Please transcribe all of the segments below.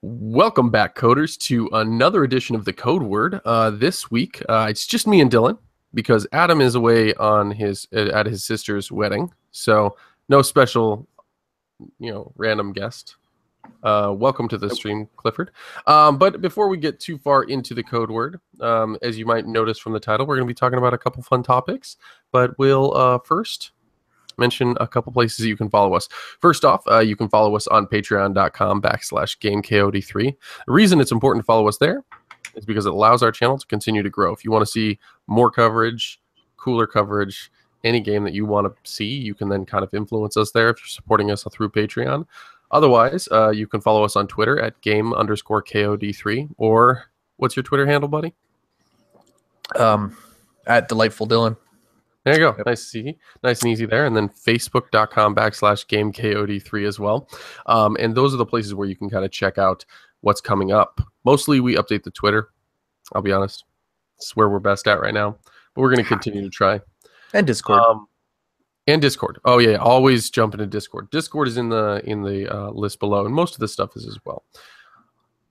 Welcome back, coders, to another edition of the Code Word. This week, it's just me and Dylan because Adam is away on his at his sister's wedding, so no special, random guest. Welcome to the stream, Clifford. But before we get too far into the Code Word, as you might notice from the title, we're going to be talking about a couple fun topics. But we'll first mention a couple places you can follow us. First off, you can follow us on patreon.com/GameKod3. The reason it's important to follow us there is because it allows our channel to continue to grow. If you want to see more coverage, cooler coverage, any game that you want to see, you can then kind of influence us there if you're supporting us through Patreon. Otherwise, you can follow us on Twitter at game_KOD3. Or what's your Twitter handle, buddy? At Delightful Dylan. There you go. Yep. Nice and easy there. And then facebook.com/GameKod3 as well. And those are the places where you can kind of check out what's coming up. Mostly we update the Twitter. I'll be honest. It's where we're best at right now. But we're going to continue to try. And Discord. And Discord. Oh yeah, always jump into Discord. Discord is in the list below, and most of the stuff is as well.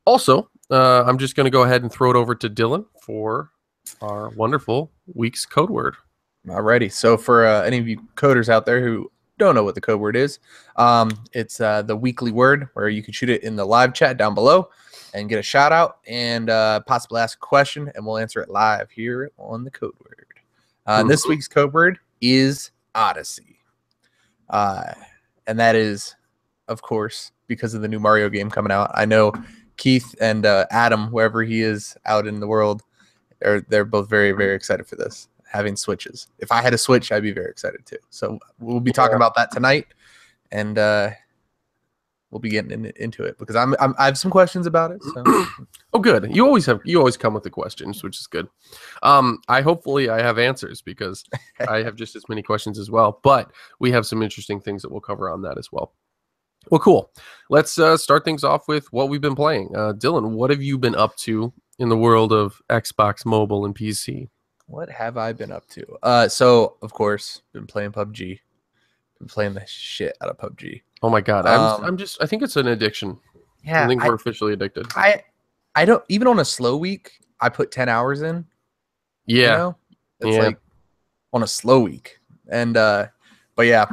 Also, I'm just going to go ahead and throw it over to Dylan for our wonderful week's code word. Alrighty. So for any of you coders out there who don't know what the code word is, it's the weekly word where you can shoot it in the live chat down below and get a shout out and possibly ask a question, and we'll answer it live here on the code word. This week's code word is Odyssey. And that is, of course, because of the new Mario game coming out. I know Keith and Adam, wherever he is out in the world, they're both very, very excited for this. Having Switches. If I had a Switch, I'd be very excited too. So we'll be talking about that tonight, and we'll be getting into it because I have some questions about it. So. Oh, good. You always come with the questions, which is good. Hopefully I have answers because I have just as many questions as well. But we have some interesting things that we'll cover on that as well. Well, cool. Let's start things off with what we've been playing. Dylan, what have you been up to in the world of Xbox Mobile and PC? What have I been up to? So of course, been playing PUBG. Been playing the shit out of PUBG. Oh my god, I think it's an addiction. Yeah, I think we're officially addicted. I don't even on a slow week. I put 10 hours in. Yeah, it's like on a slow week, and but yeah,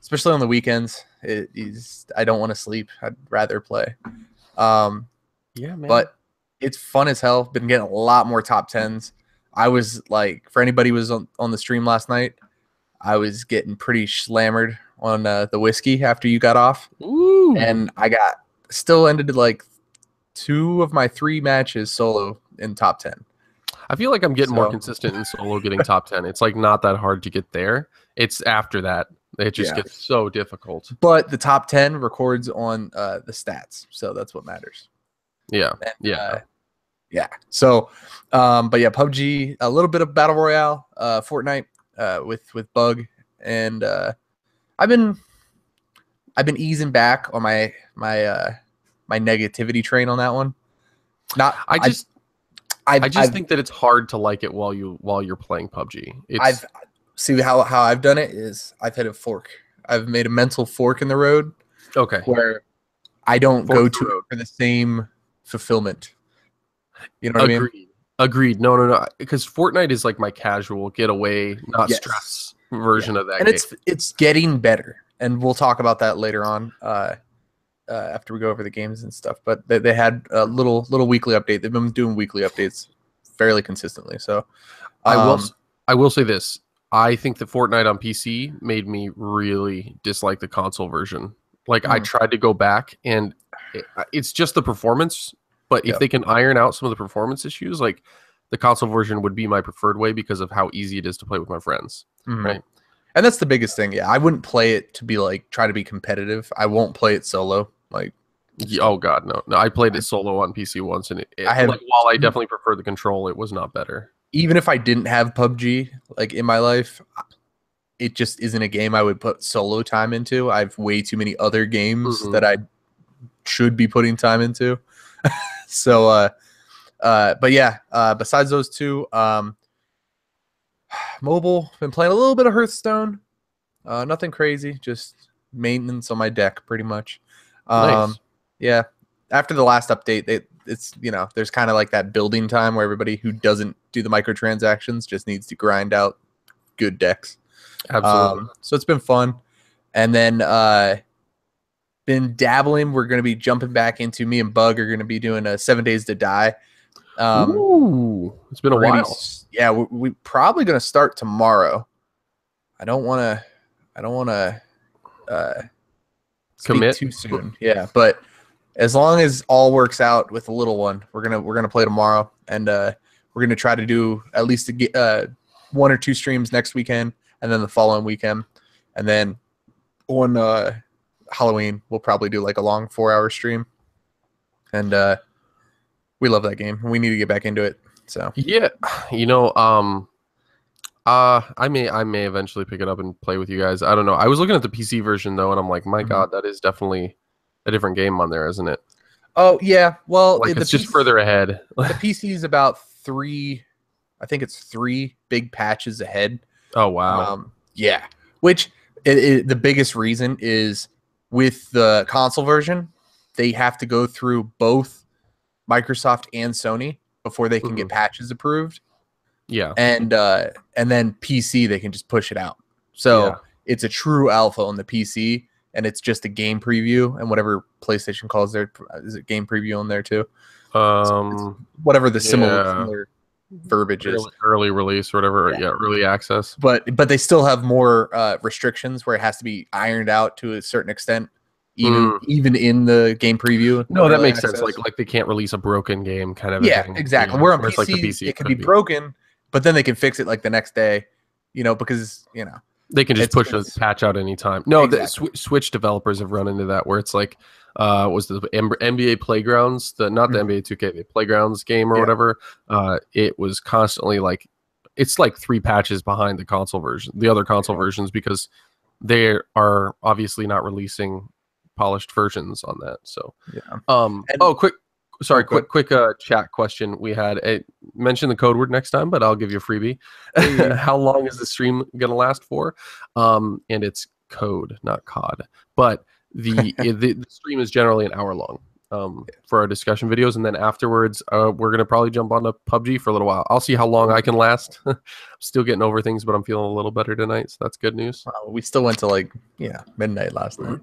especially on the weekends, I don't want to sleep. I'd rather play. Yeah, man. But it's fun as hell. Been getting a lot more top 10s. I was like, for anybody who was on the stream last night, I was getting pretty slammered on the whiskey after you got off. Ooh. And I still ended like 2 of my 3 matches solo in top 10. I feel like I'm getting more consistent in solo getting top 10. It's like not that hard to get there. It's after that it just gets so difficult. But the top 10 records on the stats, so that's what matters. Yeah. And, yeah. So, but yeah, PUBG, a little bit of Battle Royale, Fortnite, with Bug, and I've been easing back on my negativity train on that one. I just think that it's hard to like it while you're playing PUBG. See how I've done it is I've hit a fork. I've made a mental fork in the road. Okay. Where I don't go to it for the same fulfillment. You know what I mean? Agreed. No. Because Fortnite is like my casual getaway, not stress version of that game. And it's getting better. And we'll talk about that later on after we go over the games and stuff. But they had a little weekly update. They've been doing weekly updates fairly consistently. So I will say this. I think that Fortnite on PC made me really dislike the console version. Like I tried to go back and it's just the performance. But if they can iron out some of the performance issues, like the console version would be my preferred way because of how easy it is to play with my friends, right? And that's the biggest thing. Yeah, I wouldn't play it to be like try to be competitive. I won't play it solo. Like, oh god, no. I played it solo on PC once, and while I definitely prefer the control, it was not better. Even if I didn't have PUBG like in my life, it just isn't a game I would put solo time into. I have way too many other games that I should be putting time into. So, but yeah, besides those 2, mobile, been playing a little bit of Hearthstone. Nothing crazy, just maintenance on my deck, pretty much. Nice. Yeah, after the last update, it's there's kind of like that building time where everybody who doesn't do the microtransactions just needs to grind out good decks. Absolutely. So it's been fun, and then been dabbling. We're going to be jumping back into, me and Bug are going to be doing a 7 Days to Die. Ooh, it's been a while. We probably going to start tomorrow. I don't want to Commit too soon. Yeah, but as long as all works out with the little one, we're gonna play tomorrow, and we're gonna try to do at least 1 or 2 streams next weekend, and then the following weekend, and then on Halloween we'll probably do like a long 4-hour stream, and we love that game. We need to get back into it. So yeah, I may eventually pick it up and play with you guys. I don't know. I was looking at the PC version though, and I'm like, my God, that is definitely a different game on there, isn't it? Oh yeah, well, like it's just further ahead. The PC is about 3, I think it's 3 big patches ahead. Oh wow. Yeah, which the biggest reason is with the console version, they have to go through both Microsoft and Sony before they can get patches approved. Yeah, and then PC they can just push it out. So it's a true alpha on the PC, and it's just a game preview, and whatever PlayStation calls their game preview on there too. So whatever the similar verbiage is, early release or whatever. Yeah, early access. But they still have more restrictions where it has to be ironed out to a certain extent. Even in the game preview. No, that makes sense. Like they can't release a broken game kind of thing. Exactly. Where on PC, like the PC it can be broken, but then they can fix it like the next day, because they can just push a patch out anytime. No, exactly. The Switch developers have run into that where it's like was the NBA Playgrounds, not the NBA 2K, the Playgrounds game or whatever. It was constantly like it's like 3 patches behind the console version, the other console versions, because they are obviously not releasing polished versions on that. So quick chat question we had. Mention the code word next time, but I'll give you a freebie. How long is the stream gonna last for? And it's code, not cod, but the stream is generally an hour long for our discussion videos, and then afterwards we're gonna probably jump on to PUBG for a little while. I'll see how long I can last. I'm still getting over things, but I'm feeling a little better tonight, so that's good news. We still went to like midnight last night.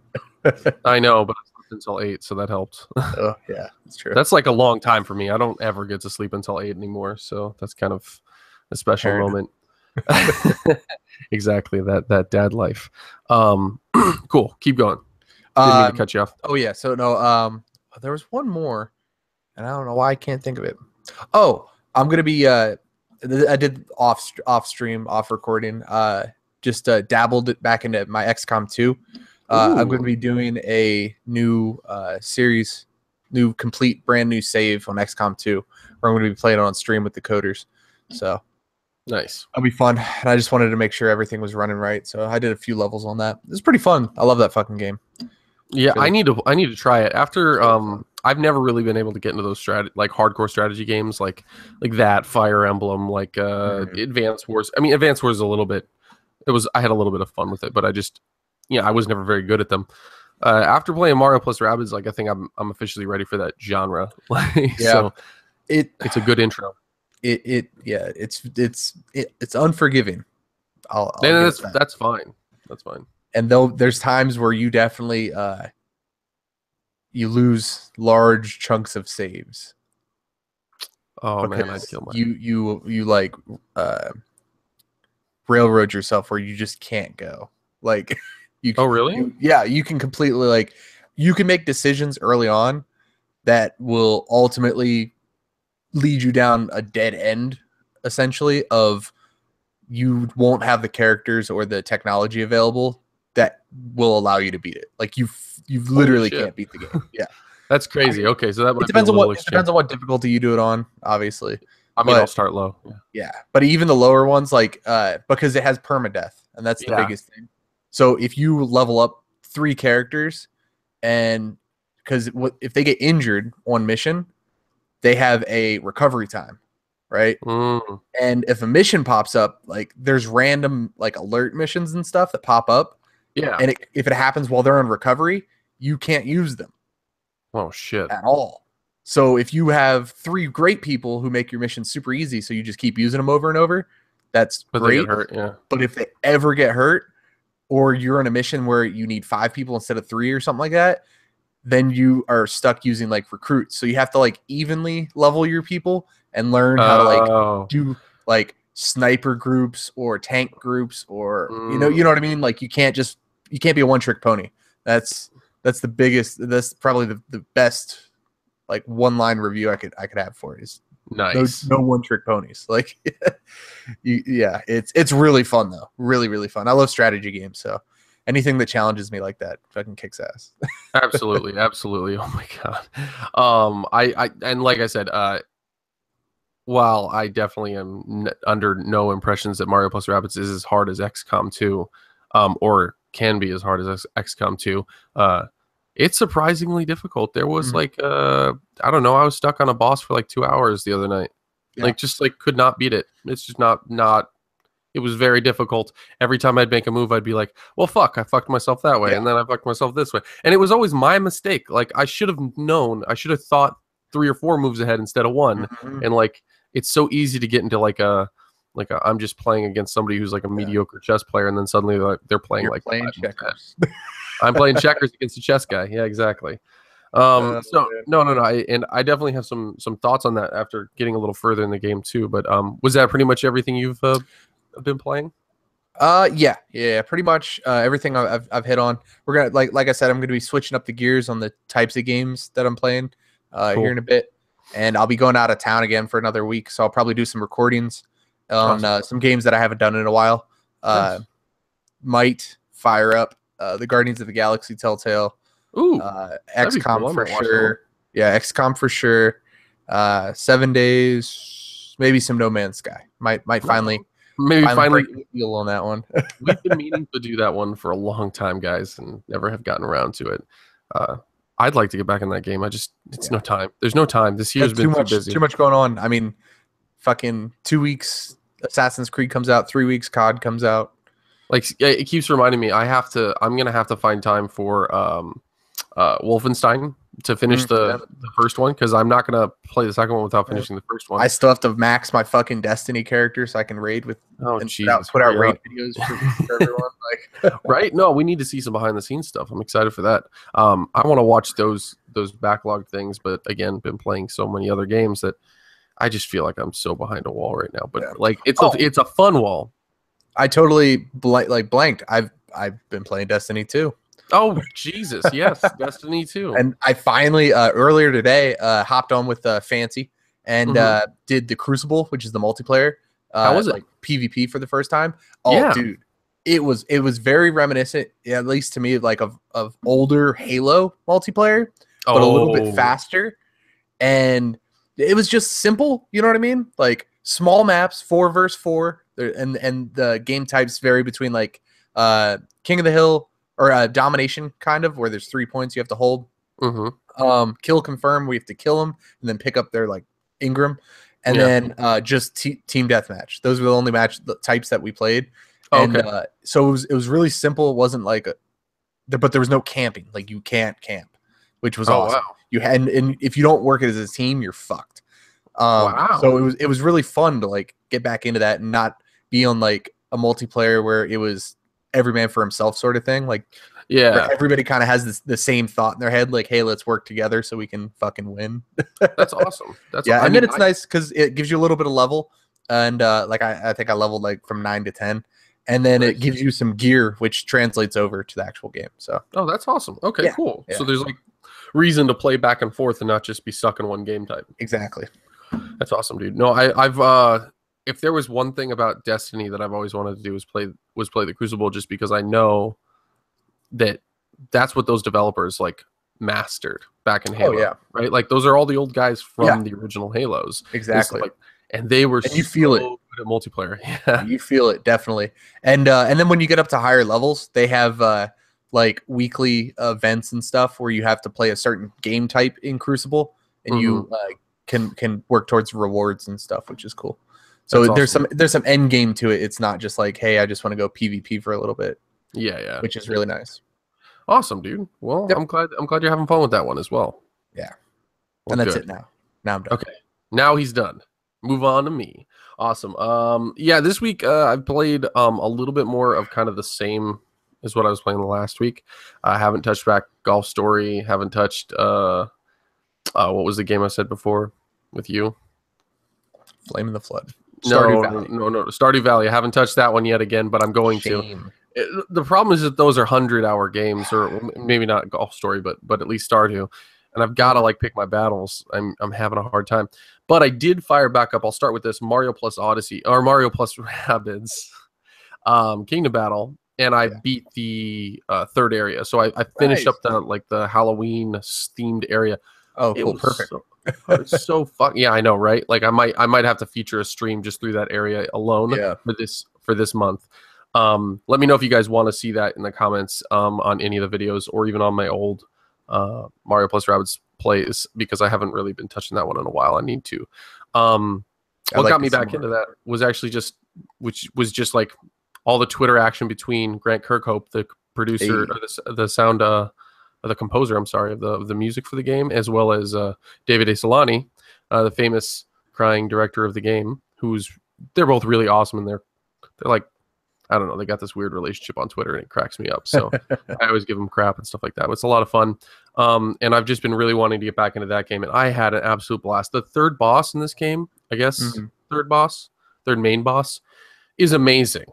I know, but I slept until 8, so that helped. Oh yeah, that's true. That's like a long time for me. I don't ever get to sleep until 8 anymore, so that's kind of a special moment. Exactly, that dad life. Cool, keep going. Didn't mean to cut you off. Oh yeah, so no, there was one more, and I don't know why I can't think of it. Oh, I'm gonna be I did off stream, off recording. Just dabbled it back into my XCOM 2. I'm going to be doing a new series, brand new save on XCOM 2, where I'm going to be playing it on stream with the coders. So nice. That'll be fun. And I just wanted to make sure everything was running right. So I did a few levels on that. It was pretty fun. I love that fucking game. Yeah, I need to try it. After I've never really been able to get into those hardcore strategy games like that, Fire Emblem, like Advance Wars. I mean, Advance Wars is a little bit. I had a little bit of fun with it, but I was never very good at them. After playing Mario plus Rabbids, I think I'm officially ready for that genre. So it's a good intro. It's unforgiving. That's fine. That's fine. And there's times where you definitely you lose large chunks of saves. Oh man, I'd kill myself. You like railroad yourself where you just can't go. Like oh really? You can completely you can make decisions early on that will ultimately lead you down a dead end, essentially, of you won't have the characters or the technology available that will allow you to beat it. Like you literally can't beat the game. Yeah. That's crazy. Okay, so that might depends on what difficulty you do it on, obviously. I mean, I'll start low. Yeah. But even the lower ones, because it has permadeath, and that's the biggest thing. So if you level up 3 characters, and because if they get injured on mission, they have a recovery time, right? And if a mission pops up, there's random alert missions and stuff that pop up. Yeah. And if it happens while they're on recovery, you can't use them. Oh shit. at all. So if you have 3 great people who make your mission super easy, so you just keep using them over and over, that's But they great. get hurt, yeah. But if they ever get hurt, or you're on a mission where you need 5 people instead of 3 or something like that, then you are stuck using like recruits. So you have to like evenly level your people and learn how to like do like sniper groups or tank groups, or you know what I mean? Like you can't be a one-trick pony. That's the biggest, that's probably the best like one-line review I could have for it is nice. No one-trick ponies. Like yeah, it's really fun though. Really, really fun. I love strategy games, so anything that challenges me like that fucking kicks ass. Absolutely, absolutely. Oh my god. I and like I said, while I definitely am under no impressions that Mario plus Rabbids is as hard as XCOM 2, or can be as hard as XCOM 2, it's surprisingly difficult. There was like I don't know, I was stuck on a boss for like 2 hours the other night. Yeah. Like just like could not beat it. It's just not it was very difficult. Every time I'd make a move, I'd be like, well, fuck, I fucked myself that way. Yeah. And then I fucked myself this way. And it was always my mistake. Like I should have known, I should have thought 3 or 4 moves ahead instead of 1. And like, it's so easy to get into like a I'm just playing against somebody who's like a mediocre chess player. And then suddenly they're playing You're like playing checkers. I'm playing checkers against a chess guy. Yeah, exactly. No. I definitely have some thoughts on that after getting a little further in the game too. But was that pretty much everything you've been playing? Yeah, pretty much everything I've hit on. We're gonna like I said, I'm gonna be switching up the gears on the types of games that I'm playing cool. Here in a bit, and I'll be going out of town again for another week, so I'll probably do some recordings on some games that I haven't done in a while. Nice. Might fire up the Guardians of the Galaxy Telltale. Ooh, XCOM cool. For sure. Yeah, XCOM for sure. 7 Days, maybe some No Man's Sky. Might finally break the deal on that one. We've been meaning to do that one for a long time, guys, and never have gotten around to it. I'd like to get back in that game. It's no time. There's no time. This year's been too busy. Too much going on. I mean, fucking 2 weeks Assassin's Creed comes out, 3 weeks COD comes out. Like it keeps reminding me I'm gonna have to find time for Wolfenstein to finish the first one, because I'm not gonna play the second one without finishing the first one. I still have to max my fucking Destiny character so I can raid with put out raid videos for everyone. Like right? No, we need to see some behind the scenes stuff. I'm excited for that. I want to watch those backlog things, but again, been playing so many other games that I just feel like I'm so behind a wall right now. But like it's a fun wall. I totally blanked. I've been playing Destiny 2. Oh Jesus, yes, Destiny 2. And I finally earlier today hopped on with Fancy and did the Crucible, which is the multiplayer. How was it? Like PvP for the first time. Oh, yeah. Dude, it was very reminiscent, at least to me, like of older Halo multiplayer, but a little bit faster. And it was just simple. You know what I mean? Like small maps, 4 versus 4. And the game types vary between like King of the Hill or domination, kind of, where there's 3 points you have to hold. Kill confirm, we have to kill them and then pick up their like Ingram, and then just team deathmatch. Those were the only types that we played. And so it was really simple. It wasn't like but there was no camping. Like you can't camp, which was awesome. Wow. You had, and if you don't work as a team, you're fucked. Wow. So it was really fun to like get back into that and not be on like a multiplayer where it was every man for himself sort of thing. Like, yeah, everybody kind of has the same thought in their head, like, hey, let's work together so we can fucking win. That's awesome. And then it's nice because it gives you a little bit of level, and like I think I leveled like from 9 to 10, and then it gives you some gear which translates over to the actual game. So that's awesome. Okay, cool. Yeah. So there's like reason to play back and forth and not just be stuck in one game type. Exactly. That's awesome, dude. No, I've if there was one thing about Destiny that I've always wanted to do was play the Crucible, just because I know that's what those developers like mastered back in Halo, right? Like those are all the old guys from the original Halos. Exactly. Like, and they were you feel it good at multiplayer. Yeah. You feel it, definitely. And then when you get up to higher levels, they have like weekly events and stuff where you have to play a certain game type in Crucible, and you can work towards rewards and stuff, which is cool. So there's some end game to it. It's not just like, hey, I just want to go PvP for a little bit. Yeah. Which is really nice. Awesome, dude. Well, I'm glad you're having fun with that one as well. Yeah. Well, And that's good. it now. Now I'm done. Okay. Now he's done. Move on to me. Awesome. Yeah, this week I've played a little bit more of kind of the same as what I was playing the last week. I haven't touched back Golf Story, haven't touched what was the game I said before with you? Flame in the Flood. No, Stardew Valley. no. Stardew Valley. I haven't touched that one yet again, but I'm going to. Shame. The problem is that those are 100-hour games, or maybe not Golf Story, but at least Stardew. And I've got to like pick my battles. I'm having a hard time. But I did fire back up. I'll start with this Mario plus Odyssey or Mario plus Rabbids Kingdom Battle, and I beat the third area. So I finished up the Halloween themed area. Oh, It cool. was Perfect. so fun. Yeah, I know, right? Like I might have to feature a stream just through that area alone for this month. Let me know if you guys want to see that in the comments on any of the videos or even on my old Mario plus Rabbids plays, because I haven't really been touching that one in a while. I need to. What got me back into that was actually just like all the Twitter action between Grant Kirkhope, the producer or the sound the composer, I'm sorry, of the music for the game, as well as David A. Solani, the famous crying director of the game, they're both really awesome, and they're like, I don't know, they got this weird relationship on Twitter and it cracks me up. So I always give them crap and stuff like that. But it's a lot of fun. And I've just been really wanting to get back into that game, and I had an absolute blast. The third boss in this game, I guess, third main boss, is amazing.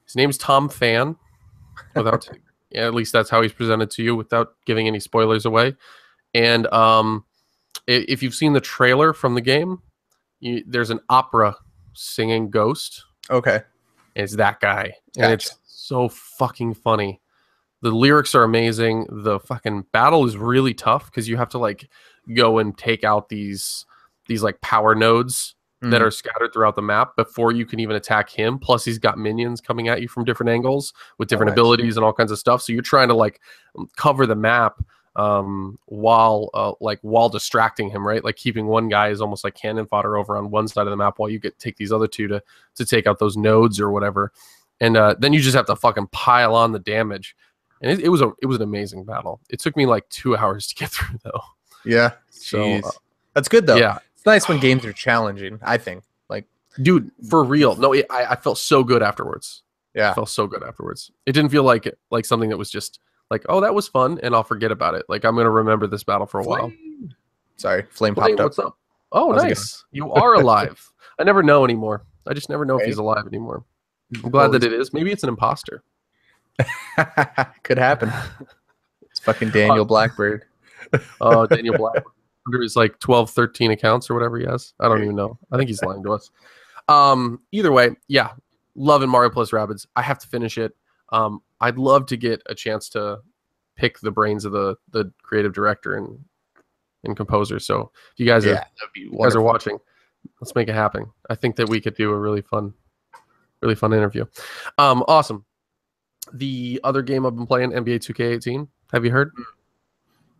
His name's Tom Fan, without yeah, at least that's how he's presented to you without giving any spoilers away. And if you've seen the trailer from the game, there's an opera singing ghost. Okay. It's that guy. And it's so fucking funny. The lyrics are amazing. The fucking battle is really tough because you have to like go and take out these like power nodes that are scattered throughout the map before you can even attack him. Plus he's got minions coming at you from different angles with different abilities and all kinds of stuff. So you're trying to like cover the map while distracting him, right? Like keeping one guy is almost like cannon fodder over on one side of the map while you take these other two to take out those nodes or whatever. And then you just have to fucking pile on the damage. And it was an amazing battle. It took me like 2 hours to get through though. Yeah. So that's good though. Yeah. It's nice when games are challenging, I think. Like, dude, for real. No, I felt so good afterwards. Yeah. I felt so good afterwards. It didn't feel like something that was just like, oh, that was fun, and I'll forget about it. Like, I'm going to remember this battle for a while. Sorry, Flame popped up. What's up? Oh, nice. You are alive. I never know anymore. I just never know if he's alive anymore. I'm glad that it is. Maybe it's an imposter. Could happen. It's fucking Daniel Blackbird. Oh, Daniel Blackbird. Under his like 12, 13 accounts or whatever he has. I don't even know. I think he's lying to us. Either way, yeah. Loving Mario plus Rabbids. I have to finish it. I'd love to get a chance to pick the brains of the creative director and composer. So if you guys are watching, let's make it happen. I think that we could do a really fun interview. Awesome. The other game I've been playing, NBA 2K18. Have you heard?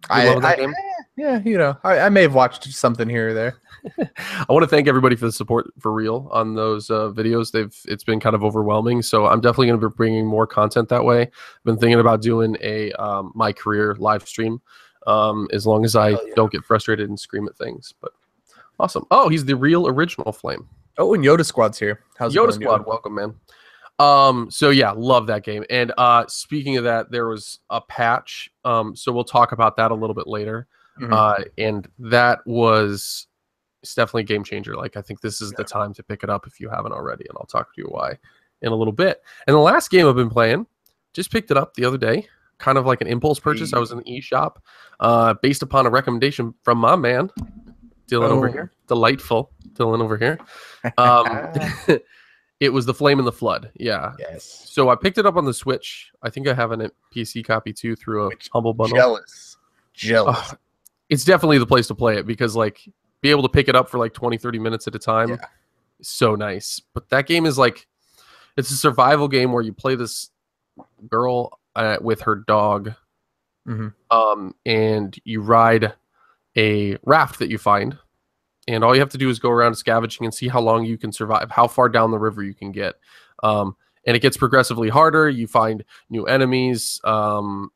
Game? Yeah, you know, I may have watched something here or there. I want to thank everybody for the support for real on those videos. It's been kind of overwhelming, so I'm definitely going to be bringing more content that way. I've been thinking about doing a my career live stream, as long as I don't get frustrated and scream at things. But awesome. Oh, he's the real original Flame. Oh, and Yoda Squad's here. How's Yoda it going, Squad? Yoda? Welcome, man. So yeah, love that game. And speaking of that, there was a patch. So we'll talk about that a little bit later. And that it's definitely a game changer. Like, I think this is the time to pick it up if you haven't already, and I'll talk to you why in a little bit. And the last game I've been playing, just picked it up the other day, kind of like an impulse purchase. I was in the eShop, based upon a recommendation from my man, Dylan over here. Delightful Dylan over here. It was the Flame in the Flood. Yeah. Yes. So I picked it up on the Switch. I think I have a PC copy too through a Humble Bundle. Jealous. It's definitely the place to play it because, like, be able to pick it up for like 20, 30 minutes at a time is so nice. But that game is like, it's a survival game where you play this girl with her dog, and you ride a raft that you find. And all you have to do is go around scavenging and see how long you can survive, how far down the river you can get. And and it gets progressively harder. You find new enemies,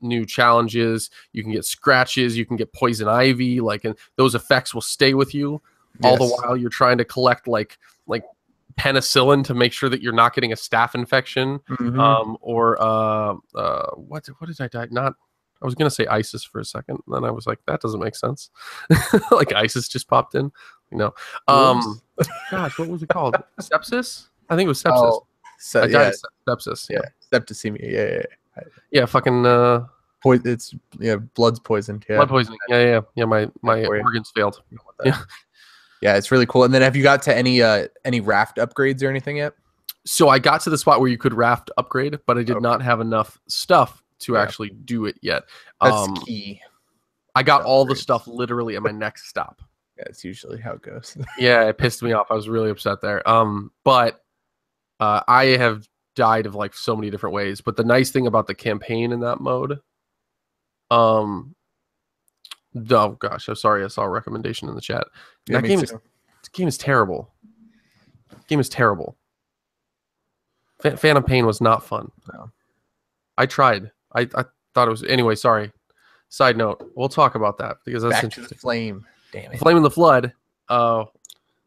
new challenges. You can get scratches. You can get poison ivy, and those effects will stay with you all the while you're trying to collect like penicillin to make sure that you're not getting a staph infection. Or what did I die? Not. I was gonna say ISIS for a second, and then I was like, that doesn't make sense. Like ISIS just popped in, Gosh, what was it called? Sepsis? I think it was sepsis. I died of sepsis. Yeah, septicemia. Yeah. Fucking. It's blood's poisoned. Yeah, blood poisoning. Yeah. My organs failed. Yeah. Yeah, it's really cool. And then have you got to any raft upgrades or anything yet? So I got to the spot where you could raft upgrade, but I did not have enough stuff to actually do it yet. That's key. I got all the stuff literally at my next stop. Yeah, that's usually how it goes. Yeah, it pissed me off. I was really upset there. But I have died of like so many different ways. But the nice thing about the campaign in that mode, oh gosh, I'm sorry, I saw a recommendation in the chat. Yeah, that game is terrible. Game is terrible. Phantom Pain was not fun. No. I tried. I thought it was anyway. Sorry. Side note. We'll talk about that because that's Back interesting. to the flame. Damn it. Flame in the Flood. What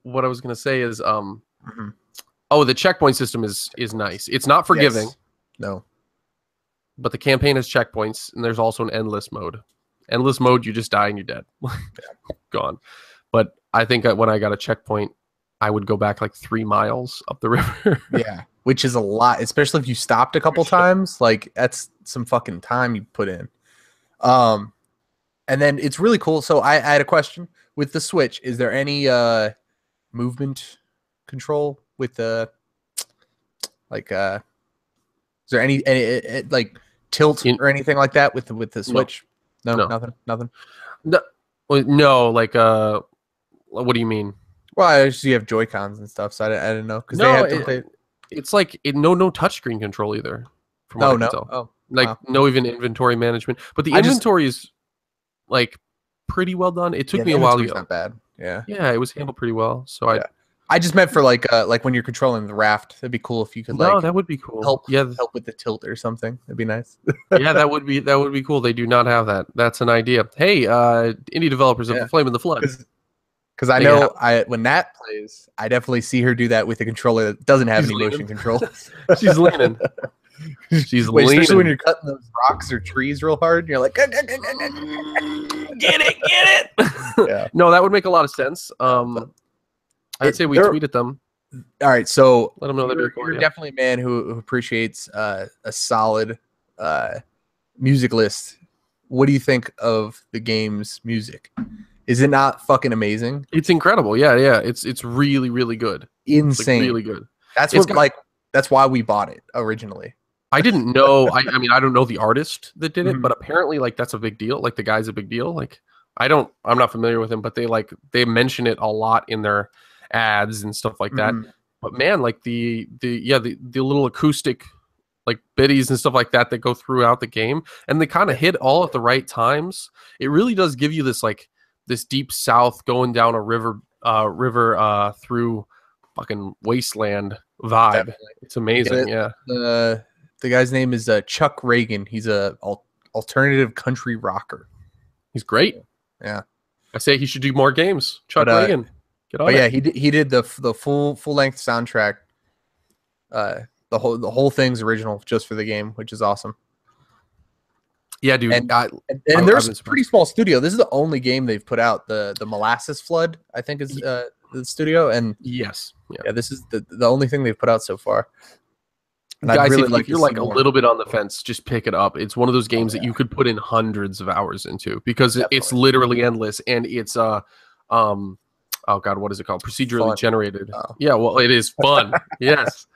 I was gonna say is the checkpoint system is nice. It's not forgiving. Yes. No. But the campaign has checkpoints, and there's also an endless mode. Endless mode, you just die and you're dead. Gone. But I think when I got a checkpoint, I would go back like 3 miles up the river. Yeah, which is a lot, especially if you stopped a couple times. Like that's some fucking time you put in. And then it's really cool. So I had a question with the Switch. Is there any movement control with the is there any like tilt or anything like that with the Switch? No, nothing. No, like what do you mean? Well, I just you have Joy-Cons and stuff, so I didn't know because it's like no touchscreen control either. From what I can tell. No even inventory management, but the inventory is like pretty well done. It took me a while to not bad. Yeah, it was handled pretty well. So I just meant for like when you're controlling the raft, it'd be cool if you could that would be cool. Help with the tilt or something. That'd be nice. Yeah, that would be cool. They do not have that. That's an idea. Hey, indie developers of the Flame in the Flood. Because I know when Nat plays, I definitely see her do that with a controller that doesn't have any motion control. She's leaning. She's leaning. Especially when you're cutting those rocks or trees real hard, you're like, get it. Yeah. No, that would make a lot of sense. I'd say we tweeted them. All right, so let them know you're definitely a man who appreciates a solid music list. What do you think of the game's music? Is it not fucking amazing? It's incredible. Yeah. It's really, really good. Insane. Like, really good. That's why we bought it originally. I didn't know. I mean, I don't know the artist that did it, but apparently, like, that's a big deal. Like, the guy's a big deal. Like, I'm not familiar with him, but they mention it a lot in their ads and stuff like that. But man, like the little acoustic like biddies and stuff like that go throughout the game, and they kind of hit all at the right times. It really does give you this deep south going down a river through fucking wasteland vibe. Definitely. It's amazing. Yeah. The guy's name is Chuck Reagan. He's a alternative country rocker. He's great. Yeah. I say he should do more games. Chuck Reagan. Get on it. Yeah, he did the full length soundtrack. The whole thing's original just for the game, which is awesome. Yeah, dude. And there's a pretty small studio. This is the only game they've put out. The Molasses Flood, I think, is the studio. And yes, this is the only thing they've put out so far. And guys, if you're like a little bit on the fence, just pick it up. It's one of those games that you could put in hundreds of hours into because it's literally endless, and it's oh god, what is it called? Procedurally generated. Oh. Yeah, well, it is fun. Yes,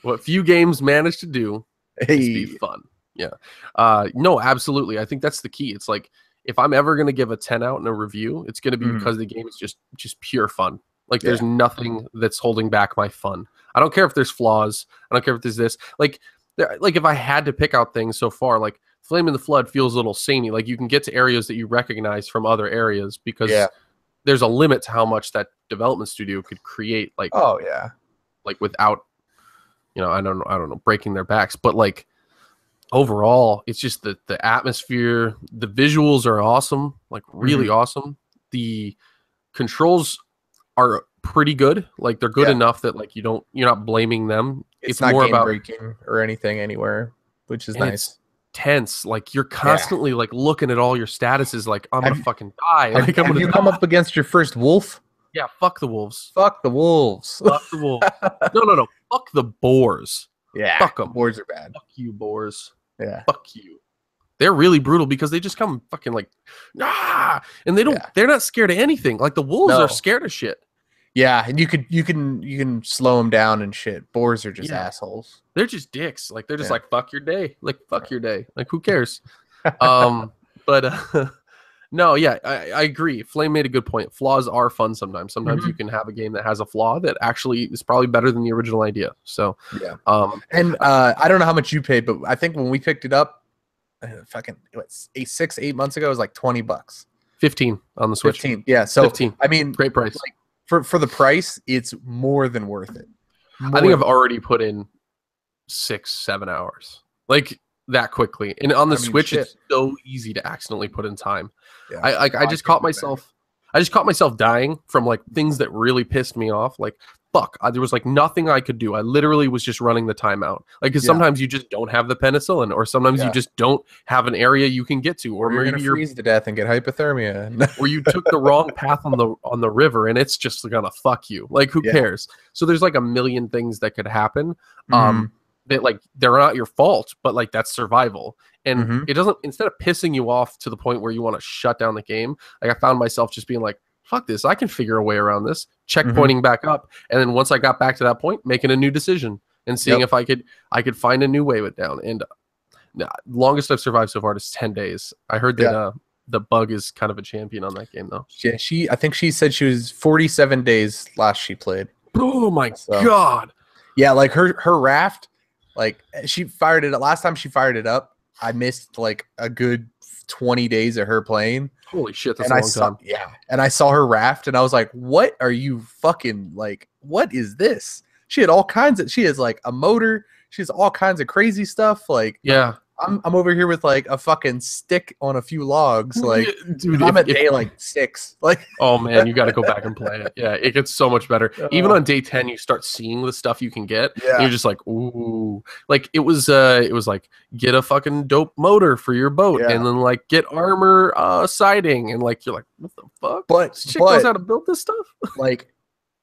what few games manage to do is be fun. Yeah. No, absolutely. I think that's the key. It's like if I'm ever gonna give a 10 out in a review, it's gonna be because the game is just pure fun. Like there's nothing that's holding back my fun. I don't care if there's flaws. I don't care if there's this. Like if I had to pick out things so far, like Flame in the Flood feels a little samey. Like you can get to areas that you recognize from other areas because there's a limit to how much that development studio could create. Like like without I don't know, breaking their backs, but like overall, it's just the atmosphere, the visuals are awesome, like really awesome. The controls are pretty good. Like they're good enough that like you're not blaming them. It's not more game about breaking or anything anywhere, which is nice. It's tense. Like you're constantly like looking at all your statuses. Like I'm gonna fucking die. Like Have you come up against your first wolf? Yeah, fuck the wolves. Fuck the wolves. Fuck the wolves. No. Fuck the boars. Yeah, fuck them. Boars are bad. Fuck you, boars. Yeah, fuck you. They're really brutal because they just come fucking like, and they don't. They're not scared of anything. Like the wolves are scared of shit. Yeah, and you can slow them down and shit. Boars are just assholes. They're just dicks. Like they're just like fuck your day. Like fuck your day. Like who cares? But no, yeah, I agree. Flame made a good point. Flaws are fun sometimes. Sometimes you can have a game that has a flaw that actually is probably better than the original idea. So yeah. And I don't know how much you paid, but I think when we picked it up, fucking 8 months ago, it was like $20. 15 on the Switch. 15. Yeah. So 15. I mean, great price. Like, for the price, it's more than worth it. I think I've already put in 6-7 hours. Like that quickly. And on the Switch, it's so easy to accidentally put in time. Yeah. I just caught myself dying from like things that really pissed me off. Like fuck, there was like nothing I could do. I literally was just running the timeout. Like because sometimes you just don't have the penicillin, or sometimes you just don't have an area you can get to, or you're gonna freeze to death and get hypothermia, or you took the wrong path on the river and it's just gonna fuck you. Like who cares? So there's like a million things that could happen. That like they're not your fault, but like that's survival. And it doesn't, instead of pissing you off to the point where you want to shut down the game, like I found myself just being like, fuck this, I can figure a way around this, checkpointing back up. And then once I got back to that point, making a new decision and seeing if I could find a new way with down. And longest I've survived so far is 10 days. I heard that the bug is kind of a champion on that game though. Yeah, I think she said she was 47 days last she played. Oh my God. Yeah, like her raft, like she fired it up. Last time she fired it up, I missed like a good 20 days of her playing. Holy shit, that's a long time. Yeah, and I saw her raft, and I was like, "What are you fucking like? What is this?" She had all kinds of. She has like a motor. She has all kinds of crazy stuff. Like, I'm over here with like a fucking stick on a few logs. Like, dude, I'm at day like 6. Like, oh man, you got to go back and play it. Yeah, it gets so much better. Even on day 10, you start seeing the stuff you can get. Yeah, and you're just like, ooh, like it was like get a fucking dope motor for your boat, and then like get armor siding, and like you're like, what the fuck? But this chick knows how to build this stuff. Like,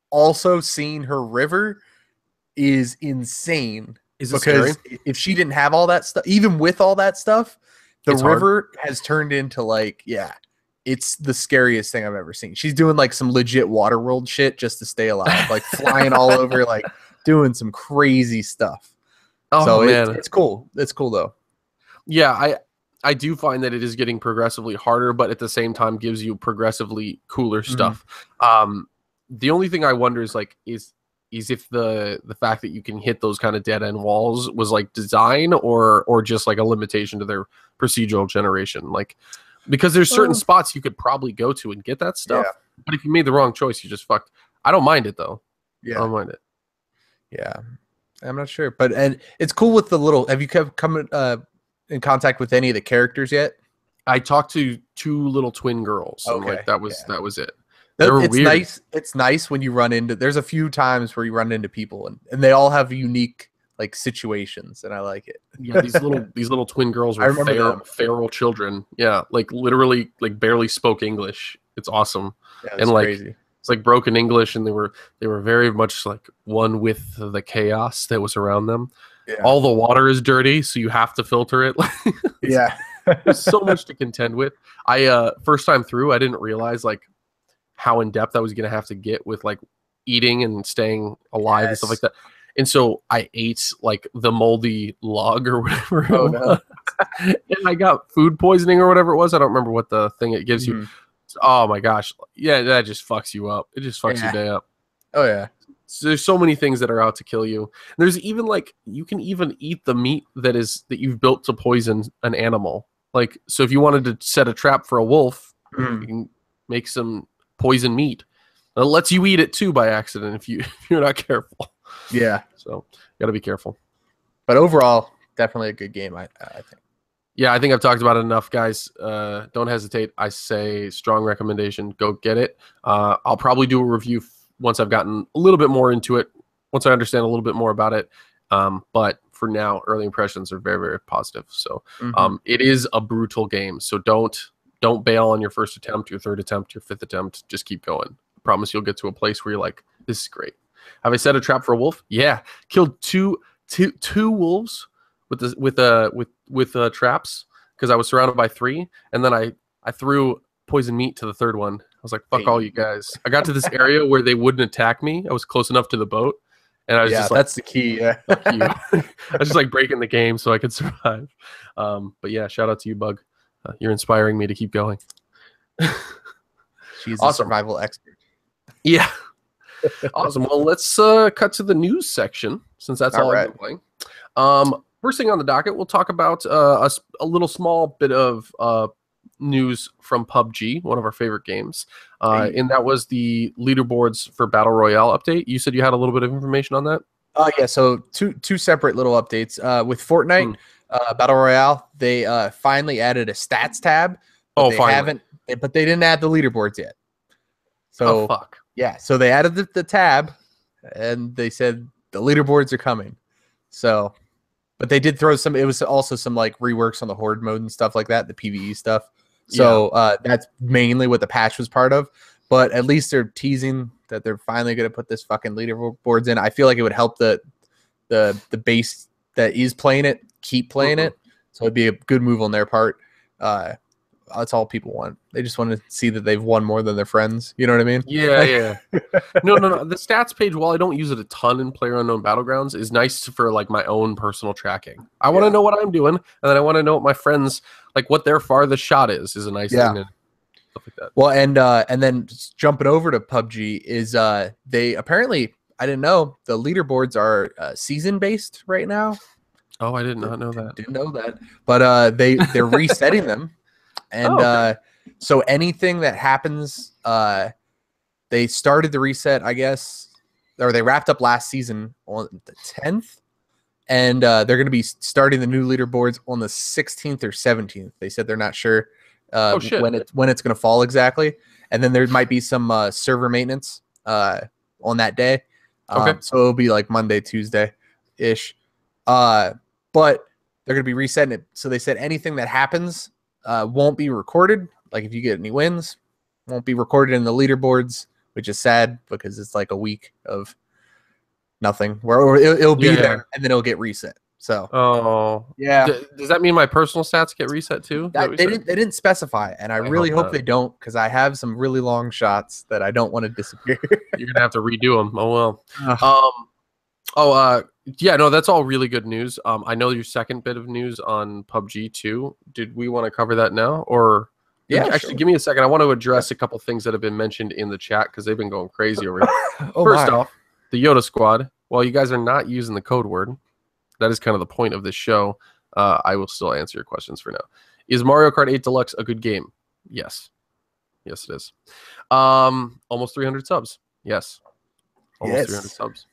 also seeing her river is insane. Because if she didn't have all that stuff, even with all that stuff, the river has turned into like, it's the scariest thing I've ever seen. She's doing like some legit water world shit just to stay alive, like flying all over, like doing some crazy stuff. Oh, so man, it's cool. It's cool though. Yeah, I do find that it is getting progressively harder, but at the same time gives you progressively cooler stuff. The only thing I wonder is like, is if the fact that you can hit those kind of dead end walls was like design or just like a limitation to their procedural generation. Like, because there's certain spots you could probably go to and get that stuff, but if you made the wrong choice, you just fucked. I don't mind it though. I don't mind it. Yeah, I'm not sure, and it's cool with the little. Have you come in contact with any of the characters yet? I talked to 2 little twin girls. Okay, like that was it. It's weird. Nice. It's nice when you run into. There's a few times where you run into people, and they all have unique like situations, and I like it. Yeah, these little twin girls were feral children. Yeah, like literally, like barely spoke English. It's awesome, and like crazy. It's like broken English, and they were very much like one with the chaos that was around them. Yeah. All the water is dirty, so you have to filter it. There's so much to contend with. I first time through, I didn't realize like how in depth I was going to have to get with like eating and staying alive and stuff like that. And so I ate like the moldy log or whatever. Oh, no. And I got food poisoning or whatever it was. I don't remember what the thing it gives you. Oh my gosh. Yeah. That just fucks you up. It just fucks your day up. Oh yeah. So there's so many things that are out to kill you. There's even like, you can even eat the meat that you've built to poison an animal. Like, so if you wanted to set a trap for a wolf, you can make some poison meat. It lets you eat it too by accident if you're not careful. Yeah. So got to be careful. But overall, definitely a good game, I think. Yeah, I think I've talked about it enough, guys. Don't hesitate. I say strong recommendation. Go get it. I'll probably do a review once I've gotten a little bit more into it, once I understand a little bit more about it. But for now, early impressions are very, very positive. So it is a brutal game. So don't bail on your first attempt, your third attempt, your fifth attempt. Just keep going. I promise you'll get to a place where you're like, this is great. Have I set a trap for a wolf? Yeah. Killed two wolves with traps because I was surrounded by 3, and then I threw poison meat to the third one. I was like, fuck all you guys. I got to this area where they wouldn't attack me. I was close enough to the boat, and I was just like, that's the key. Yeah. fuck you. I was just like breaking the game so I could survive. But yeah, shout out to you, Bug. You're inspiring me to keep going. She's awesome. A survival expert. Yeah. Awesome. Well, let's cut to the news section since that's all I've been playing. First thing on the docket, we'll talk about a little small bit of news from PUBG, one of our favorite games. And that was the leaderboards for Battle Royale update. You said you had a little bit of information on that? Yeah, so two separate little updates. With Fortnite Battle Royale, they finally added a stats tab. But but they didn't add the leaderboards yet. So fuck. Yeah, so they added the tab, and they said the leaderboards are coming. So, but they did throw some. It was also some like reworks on the horde mode and stuff like that, the PvE stuff. So that's mainly what the patch was part of. But at least they're teasing that they're finally going to put this fucking leaderboards in. I feel like it would help the base that is playing it keep playing it. So it'd be a good move on their part. That's all people want. They just want to see that they've won more than their friends. You know what I mean? Yeah. No. The stats page, while I don't use it a ton in PlayerUnknown Battlegrounds, is nice for like my own personal tracking. I want to know what I'm doing, and then I want to know what my friends, like what their farthest shot is a nice thing. And stuff like that. Well, and then jumping over to PUBG is they apparently, I didn't know, the leaderboards are season based right now. Oh, I did not know that. Didn't know that. But they're resetting them. And so anything that happens, they started the reset, I guess, or they wrapped up last season on the 10th, and they're going to be starting the new leaderboards on the 16th or 17th. They said they're not sure when it's going to fall exactly, and then there might be some server maintenance on that day. So it'll be like Monday, Tuesday ish. But they're going to be resetting it. So they said anything that happens won't be recorded. Like if you get any wins, won't be recorded in the leaderboards, which is sad because it's like a week of nothing. Where it'll be there and then it'll get reset. So does that mean my personal stats get reset too? They didn't specify, and I really hope they don't, because I have some really long shots that I don't want to disappear. You're gonna have to redo them. Oh well. Yeah, no, that's all really good news. I know your second bit of news on PUBG too. Did we want to cover that now, or actually give me a second? I want to address a couple things that have been mentioned in the chat because they've been going crazy over here. First off, the Yoda Squad. While you guys are not using the code word, that is kind of the point of this show. I will still answer your questions for now. Is Mario Kart 8 Deluxe a good game? Yes. Yes, it is. Almost 300 subs. Yes. Almost 300 subs.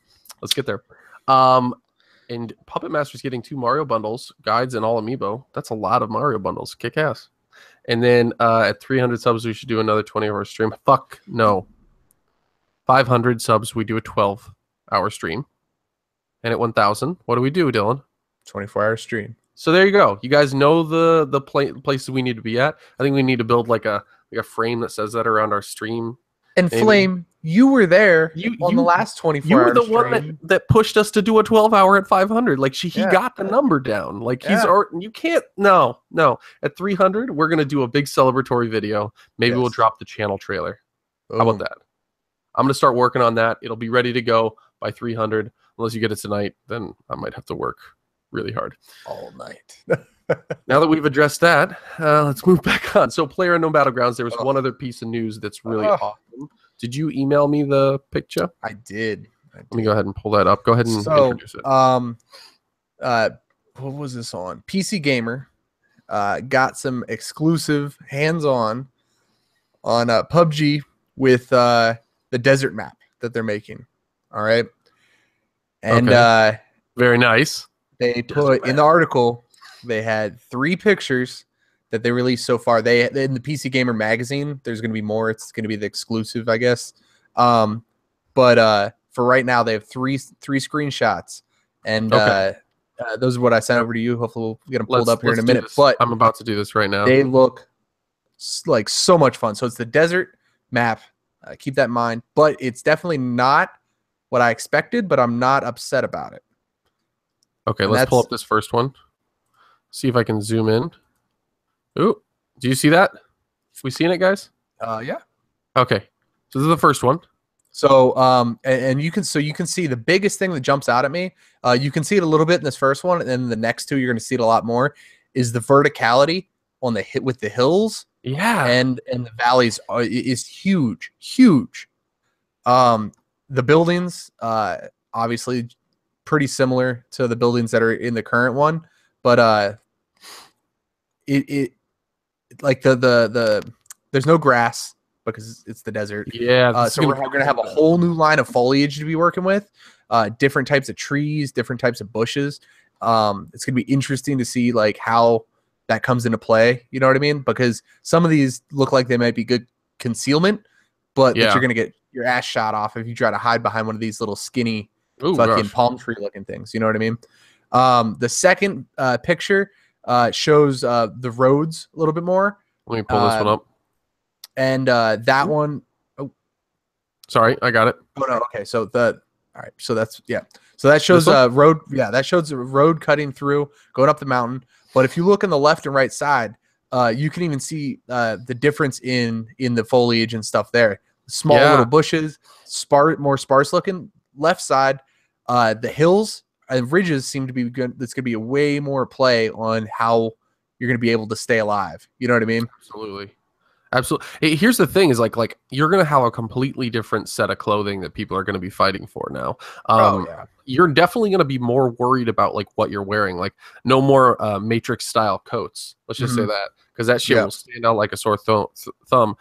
Let's get there. And Puppet Master's getting 2 Mario bundles, guides, and all amiibo. That's a lot of Mario bundles. Kick ass. And then at 300 subs, we should do another 20-hour stream. Fuck no. 500 subs, we do a 12-hour stream. And at 1,000, what do we do, Dylan? 24-hour stream. So there you go. You guys know the places we need to be at. I think we need to build like a frame that says that around our stream. And maybe. Flame, you were there on the last 24 hours. You were the one that pushed us to do a 12-hour at 500. Like he got the number down. Like you can't. No. At 300, we're gonna do a big celebratory video. Maybe we'll drop the channel trailer. How about that? I'm gonna start working on that. It'll be ready to go by 300. Unless you get it tonight, then I might have to work really hard all night. Now that we've addressed that, let's move back on. So PlayerUnknown Battlegrounds, there was one other piece of news that's really awesome. Did you email me the picture? I did. Let me go ahead and pull that up. Go ahead and introduce it. What was this on? PC Gamer got some exclusive hands-on on PUBG with the desert map that they're making. All right. And Okay. Very nice. they Desert put in the map. article, they had 3 pictures that they released so far. They in the PC Gamer magazine, there's going to be more. It's going to be the exclusive, I guess. But for right now, they have three screenshots, and Okay. those are what I sent over to you. Hopefully, we'll get them pulled up here in Let's a do minute. this. But I'm about to do this right now. they look like so much fun. So it's the desert map. Keep that in mind. But it's definitely not what I expected. But I'm not upset about it. Okay, And let's pull that's up this first one. See if I can zoom in. Ooh, do you see that? We seeing it, guys? yeah. Okay, so this is the first one. So and you can see the biggest thing that jumps out at me. You can see it a little bit in this first one, and then the next two you're going to see it a lot more. Is the verticality on the hit with the hills Yeah. and the valleys is huge, huge. The buildings, obviously, pretty similar to the buildings that are in the current one, but it like the there's no grass because it's the desert. Yeah, this is So gonna we're be going to have a whole new line of foliage to be working with, different types of trees, different types of bushes. It's going to be interesting to see like how that comes into play. You know what I mean? Because some of these look like they might be good concealment, but that you're yeah. going to get your ass shot off if you try to hide behind one of these little skinny Oh fucking gosh. palm tree looking things. You know what I mean? The second picture shows the roads a little bit more. Let me pull this one Um, up. and that Ooh, one sorry, I got it. Oh no, okay. So the all right, so that's yeah. So that This shows one? road, yeah, that shows a road cutting through, going up the mountain. But if you look on the left and right side, you can even see the difference in the foliage and stuff there. Small little Yeah. bushes, more sparse looking. Left side, the hills and ridges seem to be good. That's gonna be a way more play on how you're gonna be able to stay alive. You know what I mean? Absolutely. Absolutely. Here's the thing: is like you're gonna have a completely different set of clothing that people are gonna be fighting for now. Oh yeah. You're definitely gonna be more worried about like what you're wearing. Like no more Matrix style coats. Let's just say Hmm. that because that shit Yeah. will stand out like a sore thumb.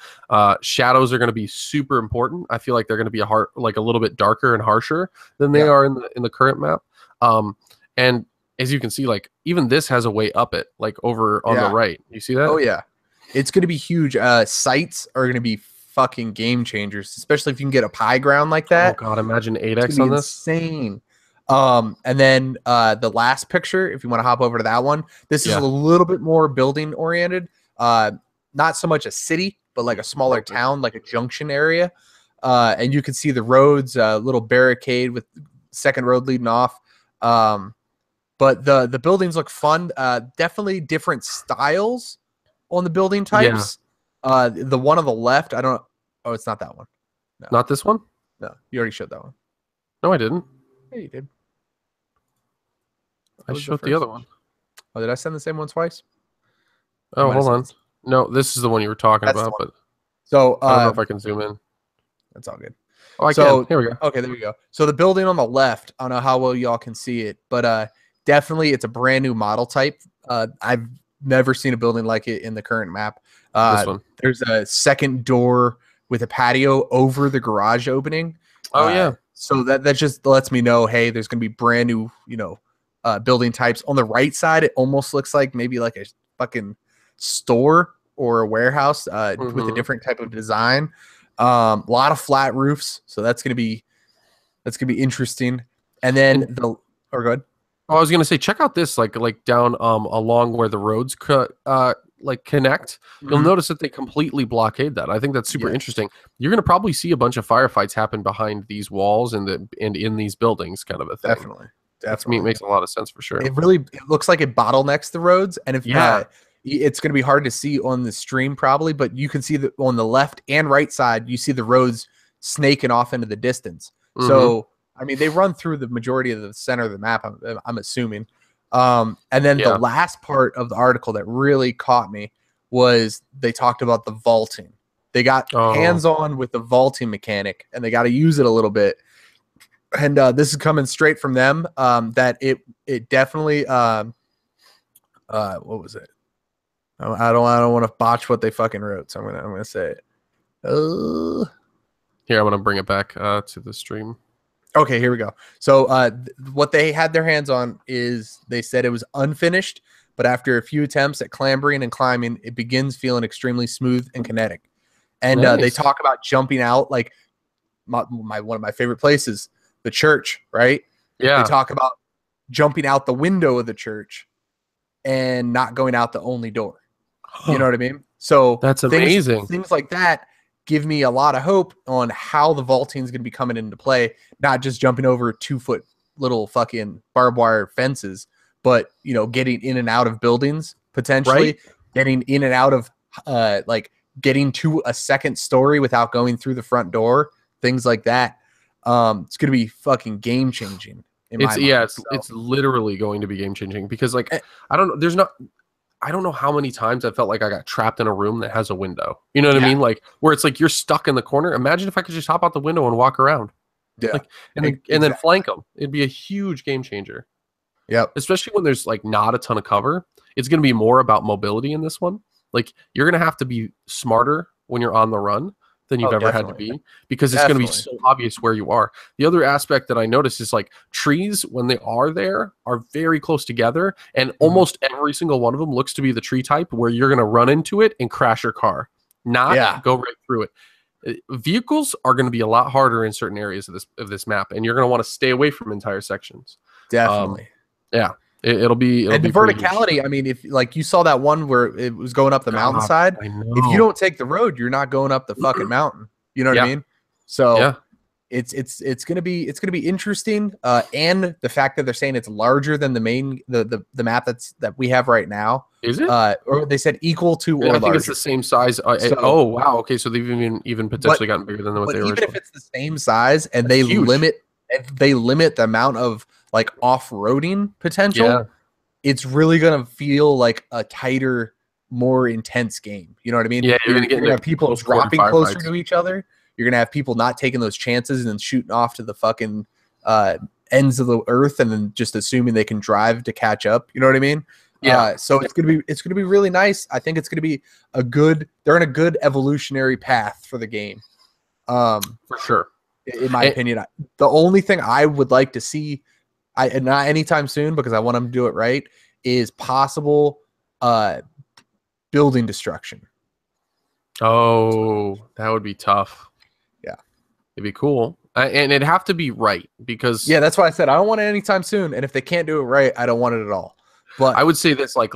Shadows are gonna be super important. I feel like they're gonna be like a little bit darker and harsher than they Yeah. are in the current map. And as you can see, like even this has a way up it, like over on the Yeah. right. You see that? Oh yeah. It's going to be huge. Sites are going to be fucking game changers, especially if you can get a pie ground like Oh that. god, imagine It's going 8x to be on this. insane. And then the last picture, if you want to hop over to that one, this is a Yeah. little bit more building oriented. Not so much a city, but like a smaller Okay. town, like a junction area. And you can see the roads, little barricade with second road leading off. But the buildings look fun. Definitely different styles on the building Yeah. types. The one on the left, I don't. Oh, it's not that one. No, Not this one? no, you already showed that one. No, I didn't. Yeah, you did. I That was the showed the other first. one. Oh, did I send the same one twice? I Oh, might have hold sent on. this. No, this is the one you were talking That's the about, one. but So I don't know if I can zoom in. that's all good. Oh, I can. So Here we go. okay, there we go. So the building on the left, I don't know how well y'all can see it, but definitely it's a brand new model type. I've never seen a building like it in the current map. This one. There's a second door with a patio over the garage opening. Oh, yeah. So that just lets me know, hey, there's gonna be brand new, building types. On the right side, it almost looks like maybe like a fucking store or a warehouse with a Mm-hmm. different type of design. A lot of flat roofs, so that's gonna be interesting. And then And or good. oh, I was gonna say, check out this like down along where the roads like connect. You'll Mhm. notice that they completely blockade that. I think that's super Yes, interesting. You're gonna probably see a bunch of firefights happen behind these walls and in these buildings, kind of a thing. definitely, That's me. It definitely. makes a lot of sense for sure. It looks like it bottlenecks the roads, and if Yeah. it's going to be hard to see on the stream probably, but you can see that on the left and right side, you see the roads snaking off into the distance. Mm-hmm. So I mean, they run through the majority of the center of the map. I'm assuming. And then the Yeah. last part of the article that really caught me was they talked about the vaulting. They got Oh, hands on with the vaulting mechanic, and they got to use it a little bit. And this is coming straight from them. That it definitely what was it? I don't want to botch what they fucking wrote, so I'm gonna say it. here I'm gonna bring it back to the stream. Okay, here we go. So what they had their hands on is they said it was unfinished, but after a few attempts at clambering and climbing, it begins feeling extremely smooth and kinetic. And they Nice. talk about jumping out, like my one of my favorite places, the church, right? They Yeah. talk about jumping out the window of the church and not going out the only door. You know what I mean? So That's things amazing. things like that give me a lot of hope on how the vaulting is going to be coming into play, not just jumping over 2 foot little fucking barbed wire fences, but getting in and out of buildings, Right? potentially getting in and out of like getting to a second story without going through the front door, things like that. It's going to be fucking game changing in my It's yeah, mind. it's So, it's literally going to be game changing because like eh, I don't know, I don't know how many times I felt like I got trapped in a room that has a window. You know what I yeah, mean? Like where it's like you're stuck in the corner. Imagine if I could just hop out the window and walk around. yeah, Like and then exactly. flank them. It'd be a huge game changer. Yep. Especially when there's like not a ton of cover. It's going to be more about mobility in this one. Like you're going to have to be smarter when you're on the run than you've Oh, ever had to definitely, be because it's going to be definitely. so obvious where you are. The other aspect that I noticed is like trees when they are there are very close together and Mhm. almost every single one of them looks to be the tree type where you're going to run into it and crash your car, not Yeah, go right through it. Vehicles are going to be a lot harder in certain areas of this map and you're going to want to stay away from entire sections. Um, definitely. yeah, it'll And the be pretty huge. verticality, I mean, if like you saw that one where it was going up the God, mountainside, I if you know. don't take the road, you're not going up the fucking mountain. You know what I Yeah, mean? So yeah. it's gonna be interesting. And the fact that they're saying it's larger than the main the map that we have right now. Is it? Or they said equal to or I think it's the larger. same size. So Oh wow. Okay, so they've even but potentially gotten bigger than what but they were even if originally. it's the same size and That's huge. they limit the amount of like off-roading potential, Yeah, it's really gonna feel like a tighter, more intense game. You know what I mean? yeah. You're gonna You're get gonna into have people close quarter dropping closer firefights. to each other. You're gonna have people not taking those chances and then shooting off to the fucking uh, ends of the earth and then just assuming they can drive to catch up. You know what I mean? Yeah, So it's gonna be really nice. I think it's gonna be a good. They're in a good evolutionary path for the game. Um, for sure. in my And, opinion, the only thing I would like to see, and not anytime soon because I want them to do it right, is possible uh, building destruction. oh, that would be tough. Yeah. It'd be cool, and it'd have to be right because Yeah, that's why I said I don't want it anytime soon. And if they can't do it right, I don't want it at all. I But would say this like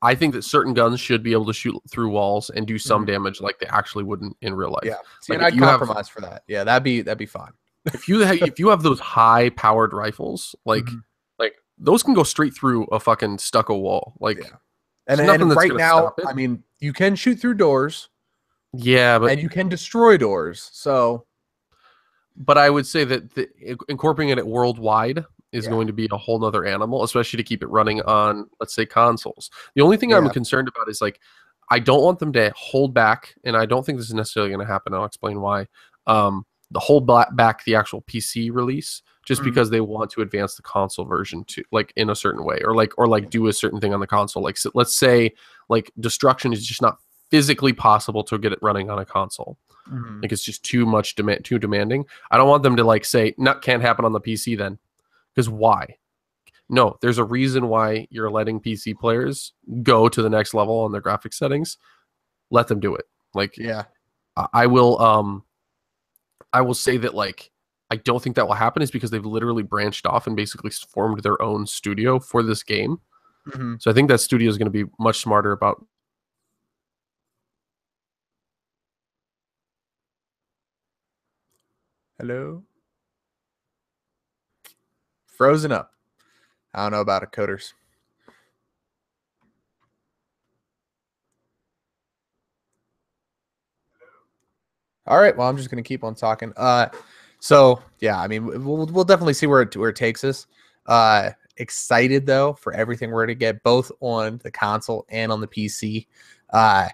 I think that certain guns should be able to shoot through walls and do some mhm, damage like they actually wouldn't in real yeah, life. see, Like and if I'd you have compromise for that. Yeah, that'd be fine. if you have those high powered rifles, Mhm, like those can go straight through a fucking stucco wall. Like yeah, and there's nothing and that's right gonna now, stop it. I mean, you can shoot through doors Yeah, but and you can destroy doors. So but I would say that incorporating it worldwide is yeah, going to be a whole nother animal, especially to keep it running on, let's say, consoles. The only thing I'm yeah, concerned about is like, I don't want them to hold back, and I don't think this is necessarily going to happen. I'll explain why. The hold back the actual PC release just mhm, because they want to advance the console version to like in a certain way, or do a certain thing on the console. Like, so let's say like destruction is just not physically possible to get it running on a console. mhm, Like it's just too much too demanding. I don't want them to like say, "No, can't happen on the PC then." Because why? No, there's a reason why you're letting PC players go to the next level on their graphics settings. Let them do it. Like yeah. I will say that like I don't think that will happen is because they've literally branched off and basically formed their own studio for this game. Mhm. So I think that studio is going to be much smarter about. Hello, frozen up. I don't know about it, coders. All right, well, I'm just gonna keep on talking. So yeah, I mean, we'll definitely see where it takes us. Excited though for everything we're gonna get both on the console and on the PC. Uh,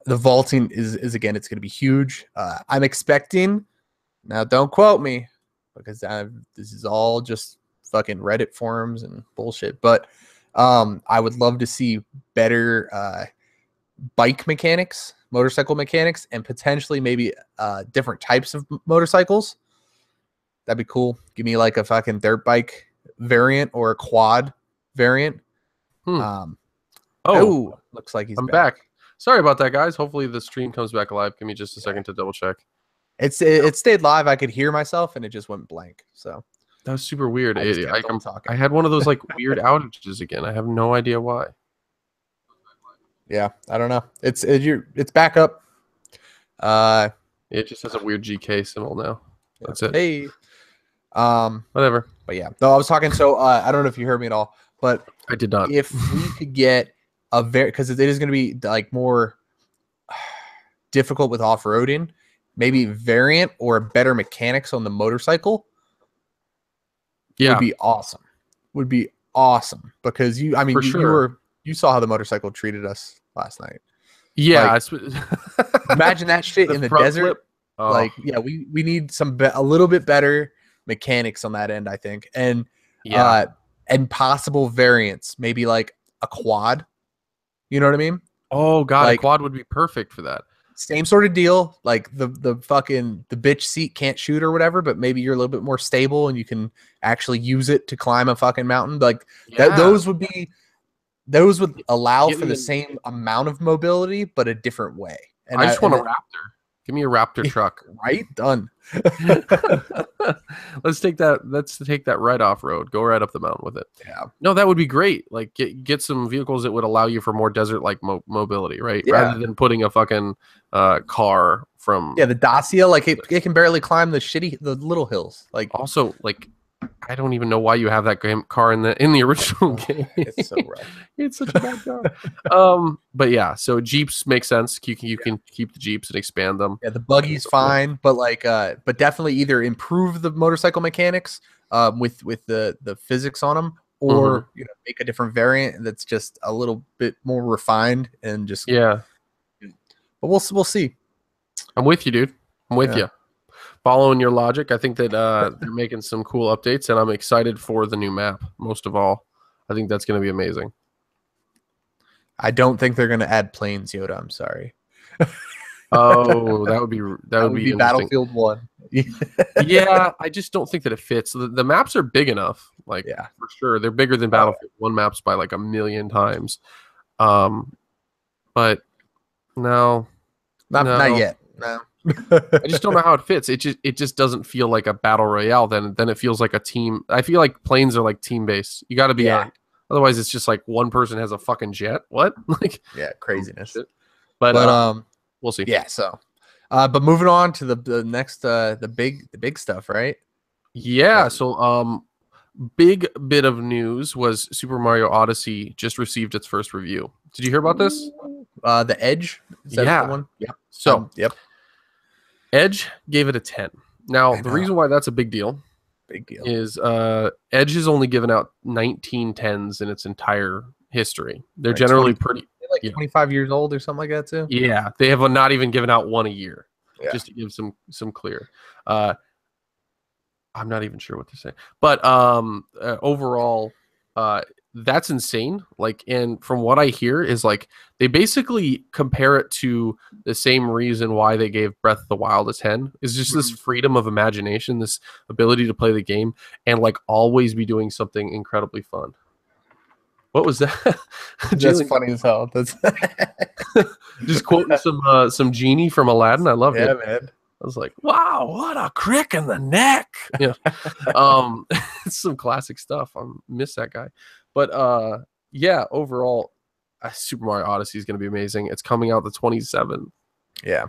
the vaulting is again, it's gonna be huge. I'm expecting now. Don't quote me because this is all just fucking Reddit forums and bullshit. But I would love to see better bike mechanics, motorcycle mechanics, and potentially maybe different types of motorcycles. That'd be cool. Give me like a fucking dirt bike variant or a quad variant. Oh, Oh, looks like he's I'm back. back. Sorry about that, guys. Hopefully the stream comes back alive. Give me just a second to double check. It stayed live. I could hear myself, and it just went blank. So that was super weird. talking. I had one of those like weird outages again. I have no idea why. Yeah, I don't know. It's back up. It just has a weird GK symbol now. That's it. Hey, whatever. But yeah, no, I was talking. So I don't know if you heard me at all, but I did not. If we could get a because it is going to be like more difficult with off-roading, maybe variant or better mechanics on the motorcycle. Would be awesome. Would be awesome because you saw how the motorcycle treated us last night. Yeah, like, imagine that shit in the desert. Oh. Like, yeah, we need a little bit better mechanics on that end, I think, and possible variants, maybe like a quad. You know what I mean? Oh god, like, a quad would be perfect for that. Same sort of deal. Like the bitch seat can't shoot or whatever, but maybe you're a little bit more stable and you can actually use it to climb a fucking mountain. Like those would allow for the same amount of mobility, but a different way. And I just want a Raptor. Give me a Raptor truck. Right? Done. Let's take that right off road. Go right up the mountain with it. Yeah. No, that would be great. Like get some vehicles that would allow you for more desert like mobility, right? Yeah. Rather than putting a fucking car from the Dacia, like it can barely climb the little hills. Like also like I don't even know why you have that car in the original game. It's so rough. It's such a bad car. But yeah, so Jeeps make sense. You can keep the Jeeps and expand them. Yeah, the buggy's fine, but like but definitely either improve the motorcycle mechanics with the physics on them, or make a different variant that's just a little bit more refined and just But we'll see. I'm with you, dude. I'm with you. Following your logic, I think that they're making some cool updates, and I'm excited for the new map. Most of all, I think that's going to be amazing. I don't think they're going to add planes, Yoda. I'm sorry. Oh, that would be Battlefield 1. Yeah, I just don't think that it fits. The maps are big enough, like for sure. They're bigger than Battlefield 1 maps by like 1,000,000 times. But no, not yet. No. I just don't know how it fits. It just doesn't feel like a battle royale. Then it feels like a team. I feel like planes are like team based. You got to be otherwise it's just like one person has a fucking jet. What? Like craziness. But we'll see. Yeah. So, but moving on to the next the big stuff, right? Yeah. So big bit of news was Super Mario Odyssey just received its first review. Did you hear about this? The Edge. Is that the one? Yeah. So Edge gave it a 10. Now, the reason why that's a big deal is Edge has only given out 19 10s in its entire history. They're generally pretty... Like 25 years old or something like that, too? Yeah. They have not even given out one a year, just to give some clear. I'm not even sure what to say. But overall... that's insane. Like, and from what I hear is like they basically compare it to the same reason why they gave Breath of the Wild a 10 is just this freedom of imagination, this ability to play the game and like always be doing something incredibly fun. What was that? That's funny as hell. That's just quoting some genie from Aladdin. I loved it. Man. I was like, wow, what a crick in the neck. Yeah. It's some classic stuff. I miss that guy. But overall, Super Mario Odyssey is going to be amazing. It's coming out the 27th. Yeah.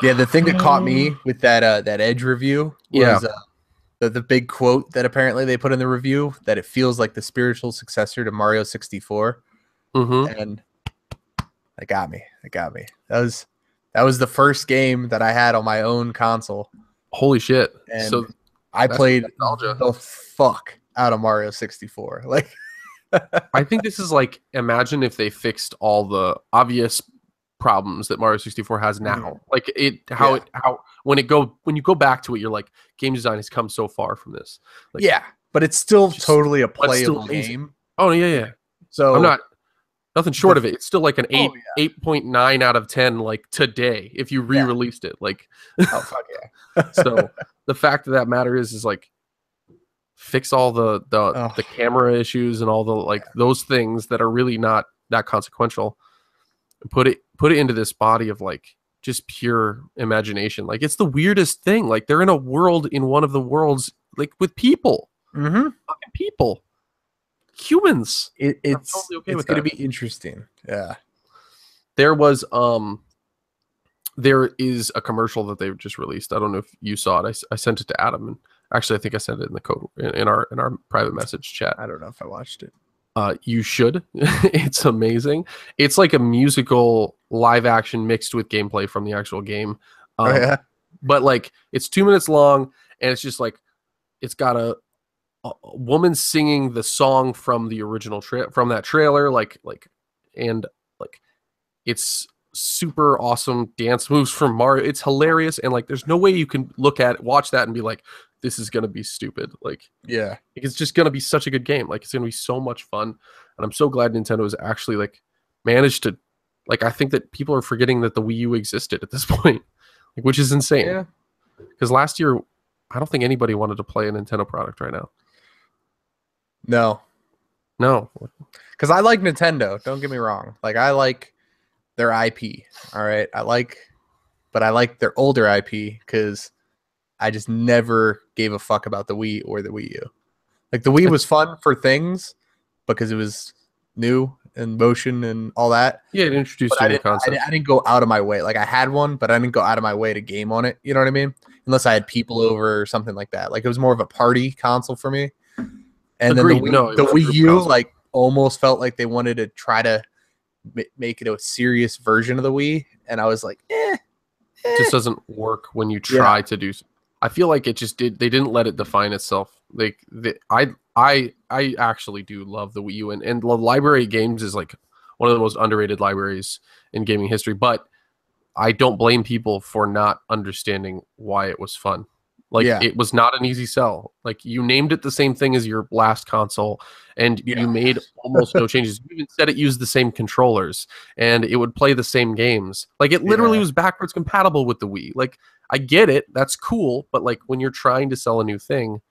Yeah, the thing that caught me with that Edge review was the big quote that apparently they put in the review, that it feels like the spiritual successor to Mario 64. And that got me. That was the first game that I had on my own console. Holy shit. And so I played the fuck out of Mario 64. Like I think this is like, imagine if they fixed all the obvious problems that Mario 64 has now. Like when you go back to it, you're like, game design has come so far from this. Like, but it's still totally a playable game. Oh yeah. So I'm not nothing short of it. It's still like an 8.9 out of 10 like today if you re-released it. Like oh fuck yeah. So the fact of that matter is like fix all the camera issues and all the like those things that are really not that consequential. Put it into this body of like just pure imagination. Like it's the weirdest thing. Like they're in a world in one of the worlds like with people. Mm-hmm. Fucking people. Humans. It's totally okay it's with gonna that. be interesting. Yeah. There was there is a commercial that they've just released. I don't know if you saw it. I sent it to Adam, and actually I think I sent it in the code in our private message chat. I don't know if I watched it. You should. It's amazing. It's like a musical live action mixed with gameplay from the actual game. Oh yeah. But like it's 2 minutes long, and it's just like it's got a woman singing the song from the original from that trailer, and like it's super awesome dance moves from Mario. It's hilarious, and like there's no way you can watch that and be like, this is gonna be stupid. Like Yeah. it's just gonna be such a good game. Like it's gonna be so much fun, and I'm so glad Nintendo has actually like managed to like. I think that people are forgetting that the Wii U existed at this point, like, which is insane. Yeah. Because last year, I don't think anybody wanted to play a Nintendo product right now. No. No, Because I like Nintendo. Don't get me wrong. Like I like their IP. All right. But I like their older IP because I just never gave a fuck about the Wii or the Wii U. Like the Wii was fun for things because it was new and motion and all that. yeah, it introduced But a new concept. I didn't go out of my way. Like I had one, but I didn't go out of my way to game on it. You know what I mean? Unless I had people over or something like that. Like it was more of a party console for me. And Agreed. then No, the it was a Wii group U console. like almost felt like they wanted to try to make it a serious version of the Wii, and I was like, It just doesn't work when you try to do. I feel like it just did. They didn't let it define itself. Like I actually do love the Wii U, and the library of games is like one of the most underrated libraries in gaming history. But I don't blame people for not understanding why it was fun. Like it was not an easy sell. Like you named it the same thing as your last console, and you made almost no changes. You even said it used the same controllers, and it would play the same games. Like it literally was backwards compatible with the Wii. Like I get it, that's cool, but like when you're trying to sell a new thing,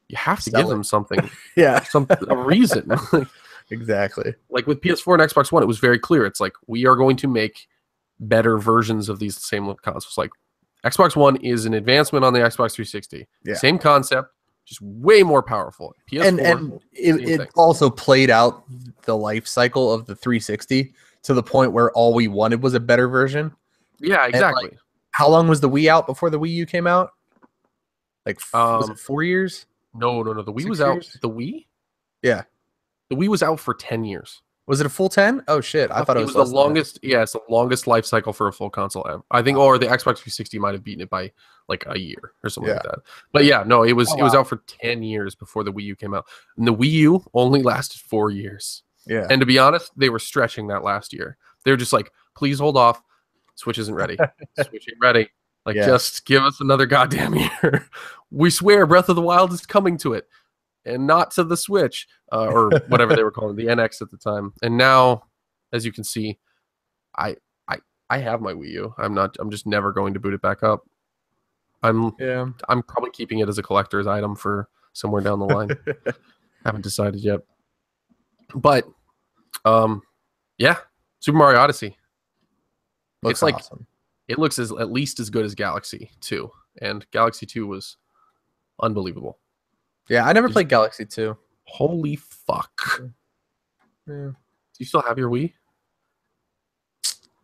you have to give them something, a reason. Exactly. Like with PS4 and Xbox One, it was very clear. It's like we are going to make better versions of these same consoles. Like Xbox One is an advancement on the Xbox 360. Yeah. Same concept, just way more powerful. PS4, and it also played out the life cycle of the 360 to the point where all we wanted was a better version. Yeah, exactly. Like, how long was the Wii out before the Wii U came out? Like was it 4 years? No. The Wii 6 was years? out. The Wii? Yeah. The Wii was out for 10 years. Was it a full 10? Oh shit. I thought it was the longest. Yeah, it's the longest life cycle for a full console ever. I think, or the Xbox 360 might have beaten it by like a year or something like that. But yeah, no, it was out for 10 years before the Wii U came out. And the Wii U only lasted 4 years. Yeah. And to be honest, they were stretching that last year. They were just like, please hold off. Switch isn't ready. Switch ain't ready. Like, just give us another goddamn year. We swear Breath of the Wild is coming to it. And not to the Switch, or whatever they were calling it, the NX at the time. And now, as you can see, I have my Wii U. I'm just never going to boot it back up. I'm probably keeping it as a collector's item for somewhere down the line. Haven't decided yet. But yeah, Super Mario Odyssey. Looks awesome. It looks at least as good as Galaxy 2, and Galaxy 2 was unbelievable. Yeah, I never played Galaxy 2. Holy fuck. Yeah. Do you still have your Wii?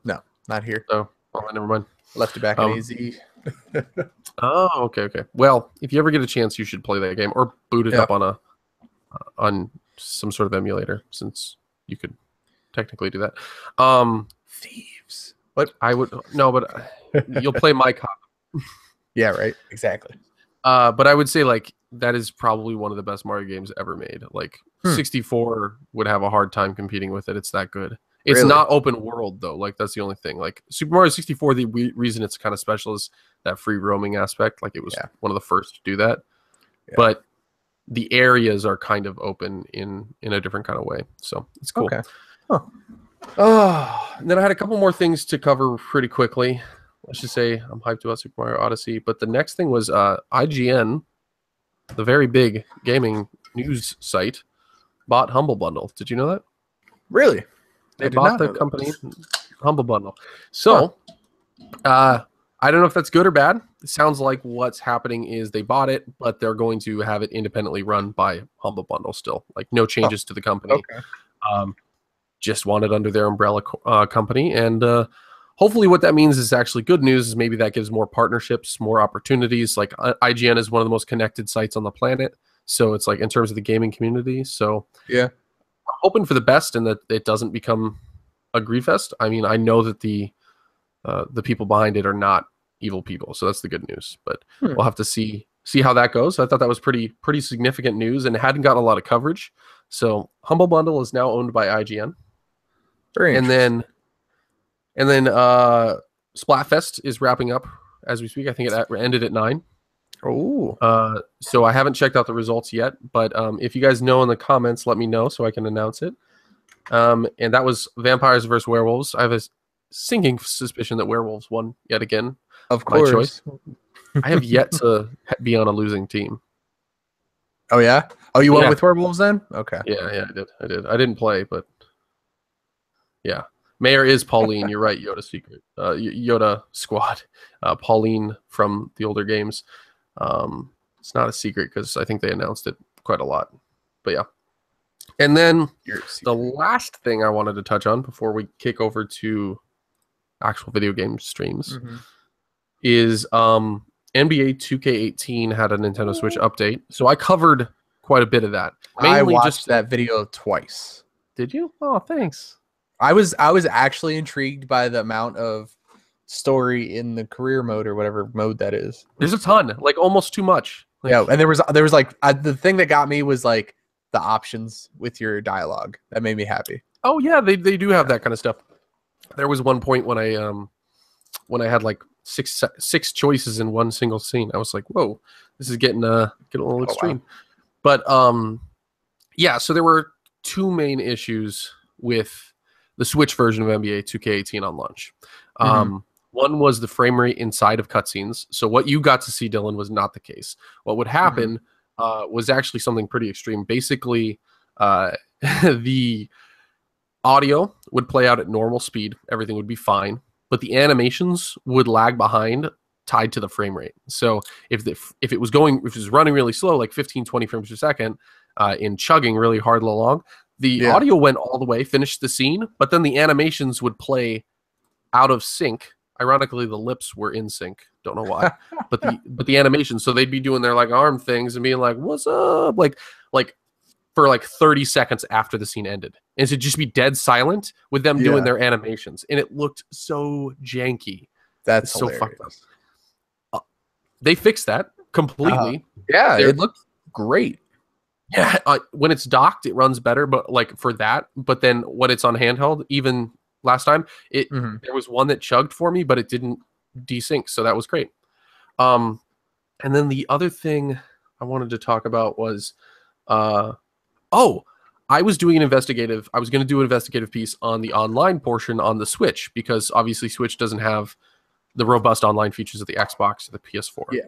No, not here. Oh, never mind. Left it back in AZ. Oh, okay. Well, if you ever get a chance, you should play that game or boot it up on some sort of emulator, since you could technically do that. Thieves. But I would but you'll play my copy. Yeah, right. Exactly. But I would say like that is probably one of the best Mario games ever made. Like 64 would have a hard time competing with it. It's that good. It's not open world though. Like that's the only thing. Like Super Mario 64, the reason it's kind of special is that free roaming aspect. Like it was one of the first to do that. Yeah. But the areas are kind of open in a different kind of way. So it's cool. Okay. Huh. Oh, and then I had a couple more things to cover pretty quickly. let's just say I'm hyped about Super Mario Odyssey. But the next thing was IGN, the very big gaming news site, bought Humble Bundle. Did you know that? Really? They I did bought not the know company that. Humble Bundle. So, I don't know if that's good or bad. It sounds like what's happening is they bought it, but they're going to have it independently run by Humble Bundle still. Like no Oh, changes to the company. okay. Just want it under their umbrella company. And hopefully what that means is actually good news is maybe that gives more partnerships, more opportunities. Like IGN is one of the most connected sites on the planet. So it's like in terms of the gaming community. So Yeah. I'm hoping for the best and that it doesn't become a greed fest. I mean, I know that the people behind it are not evil people, so that's the good news. But we'll have to see how that goes. I thought that was pretty significant news, and it hadn't gotten a lot of coverage. So Humble Bundle is now owned by IGN, Very and interesting. then Splatfest is wrapping up as we speak. I think it ended at 9. Oh, So I haven't checked out the results yet, but if you guys know in the comments, let me know so I can announce it. And that was Vampires versus Werewolves. I have a sinking suspicion that Werewolves won yet again. of My choice. course. I have yet to be on a losing team. Oh yeah. Oh, you went Yeah. with werewolves then? Okay. Yeah, I did. I didn't play, but yeah. Mayor is Pauline. You're right. Yoda secret. Yoda squad. Pauline from the older games. It's not a secret because I think they announced it quite a lot. But yeah. And then the last thing I wanted to touch on before we kick over to actual video game streams is NBA 2K18 had a Nintendo Switch update. So I covered quite a bit of that. Mainly I watched that video twice. Did you? Oh, thanks. I was actually intrigued by the amount of story in the career mode or whatever mode that is. There's a ton, like almost too much. Like, yeah, and there was like the thing that got me was like the options with your dialogue. That made me happy. Oh yeah, they do have that kind of stuff. There was one point when I had like six choices in one single scene. I was like, whoa, this is getting a little extreme. Wow. But yeah, so there were two main issues with the Switch version of NBA 2K18 on launch. One was the frame rate inside of cutscenes. So what you got to see, Dylan, was not the case. What would happen was actually something pretty extreme. Basically, the audio would play out at normal speed. Everything would be fine. But the animations would lag behind, tied to the frame rate. So if it was running really slow, like 15, 20 frames per second, in chugging really hard along, the audio went all the way, finished the scene, but then the animations would play out of sync. Ironically, the lips were in sync. Don't know why, but the animation. So they'd be doing their like arm things and being like, "What's up?" Like for like 30 seconds after the scene ended, and to just be dead silent with them doing their animations, and it looked so janky. That's so fucked up. They fixed that completely. Yeah, it looked great. Yeah, when it's docked, it runs better. But like for that, but then when it's on handheld, even last time, there was one that chugged for me, but it didn't desync, so that was great. And then the other thing I wanted to talk about was, I was doing I was going to do an investigative piece on the online portion on the Switch, because obviously Switch doesn't have the robust online features of the Xbox or the PS4. Yeah.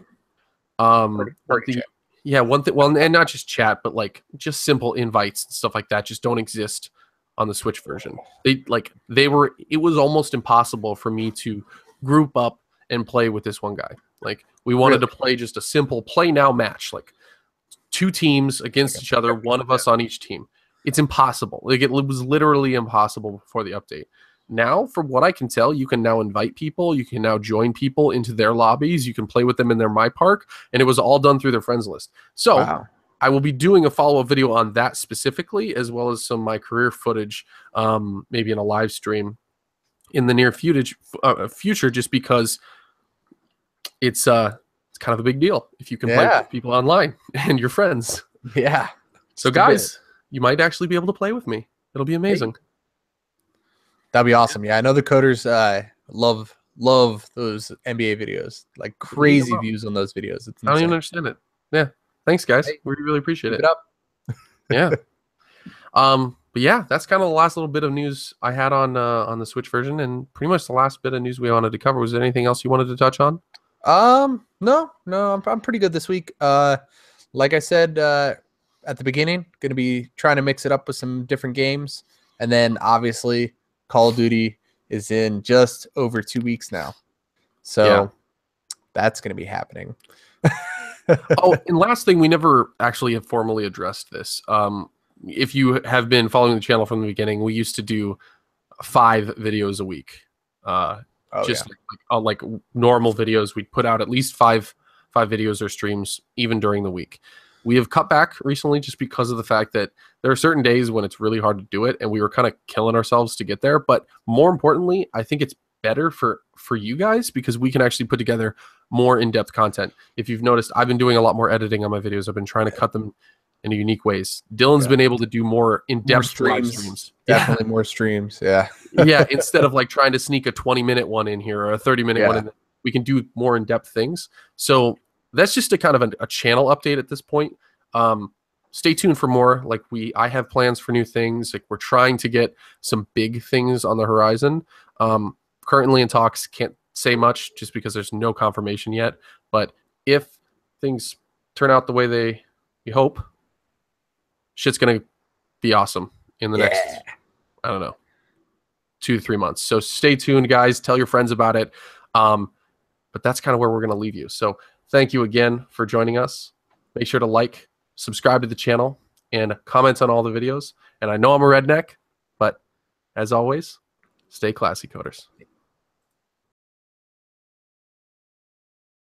One thing, well, and not just chat, but like just simple invites and stuff like that just don't exist on the Switch version. It was almost impossible for me to group up and play with this one guy. Like we wanted to play just a simple play now match, like two teams against each other, one of us on each team. It's impossible. Like it was literally impossible before the update. Now, from what I can tell, you can now invite people. You can now join people into their lobbies. You can play with them in their My Park, and it was all done through their friends list. So I will be doing a follow-up video on that specifically, as well as some of my career footage, maybe in a live stream in the near future, just because it's kind of a big deal if you can play with people online and your friends. Yeah. So guys, you might actually be able to play with me. It'll be amazing. Hey. That'd be awesome. Yeah, I know the coders love those NBA videos. Like crazy views on those videos. I don't even understand it. Yeah. Thanks, guys. We really appreciate it. Keep it up. Yeah. But yeah, that's kind of the last little bit of news I had on the Switch version, and pretty much the last bit of news we wanted to cover. Was there anything else you wanted to touch on? No, I'm pretty good this week. Like I said, at the beginning, gonna be trying to mix it up with some different games, and then obviously Call of Duty is in just over 2 weeks now, Yeah. so that's gonna be happening. Oh, and last thing, we never actually have formally addressed this. If you have been following the channel from the beginning, we used to do 5 videos a week. Oh yeah, Just on like normal videos, we'd put out at least five videos or streams even during the week. We have cut back recently just because of the fact that there are certain days when it's really hard to do it, and we were kind of killing ourselves to get there. But more importantly, I think it's better for you guys because we can actually put together more in-depth content. If you've noticed, I've been doing a lot more editing on my videos. I've been trying to cut them in unique ways. Dylan's yeah. been able to do more More in-depth live streams, streams. definitely more streams. Yeah, Yeah, instead of like trying to sneak a 20-minute one in here or a 30-minute one yeah, in, we can do more in-depth things. So that's just a kind of a channel update at this point. Stay tuned for more. Like I have plans for new things. Like we're trying to get some big things on the horizon. Currently in talks, can't say much just because there's no confirmation yet. But if things turn out the way we hope, shit's gonna be awesome in the next, yeah. I don't know, 2 to 3 months. So stay tuned, guys. Tell your friends about it. But that's kind of where we're going to leave you. So thank you again for joining us. Make sure to like, subscribe to the channel, and comment on all the videos. And I know I'm a redneck, but as always, stay classy, coders.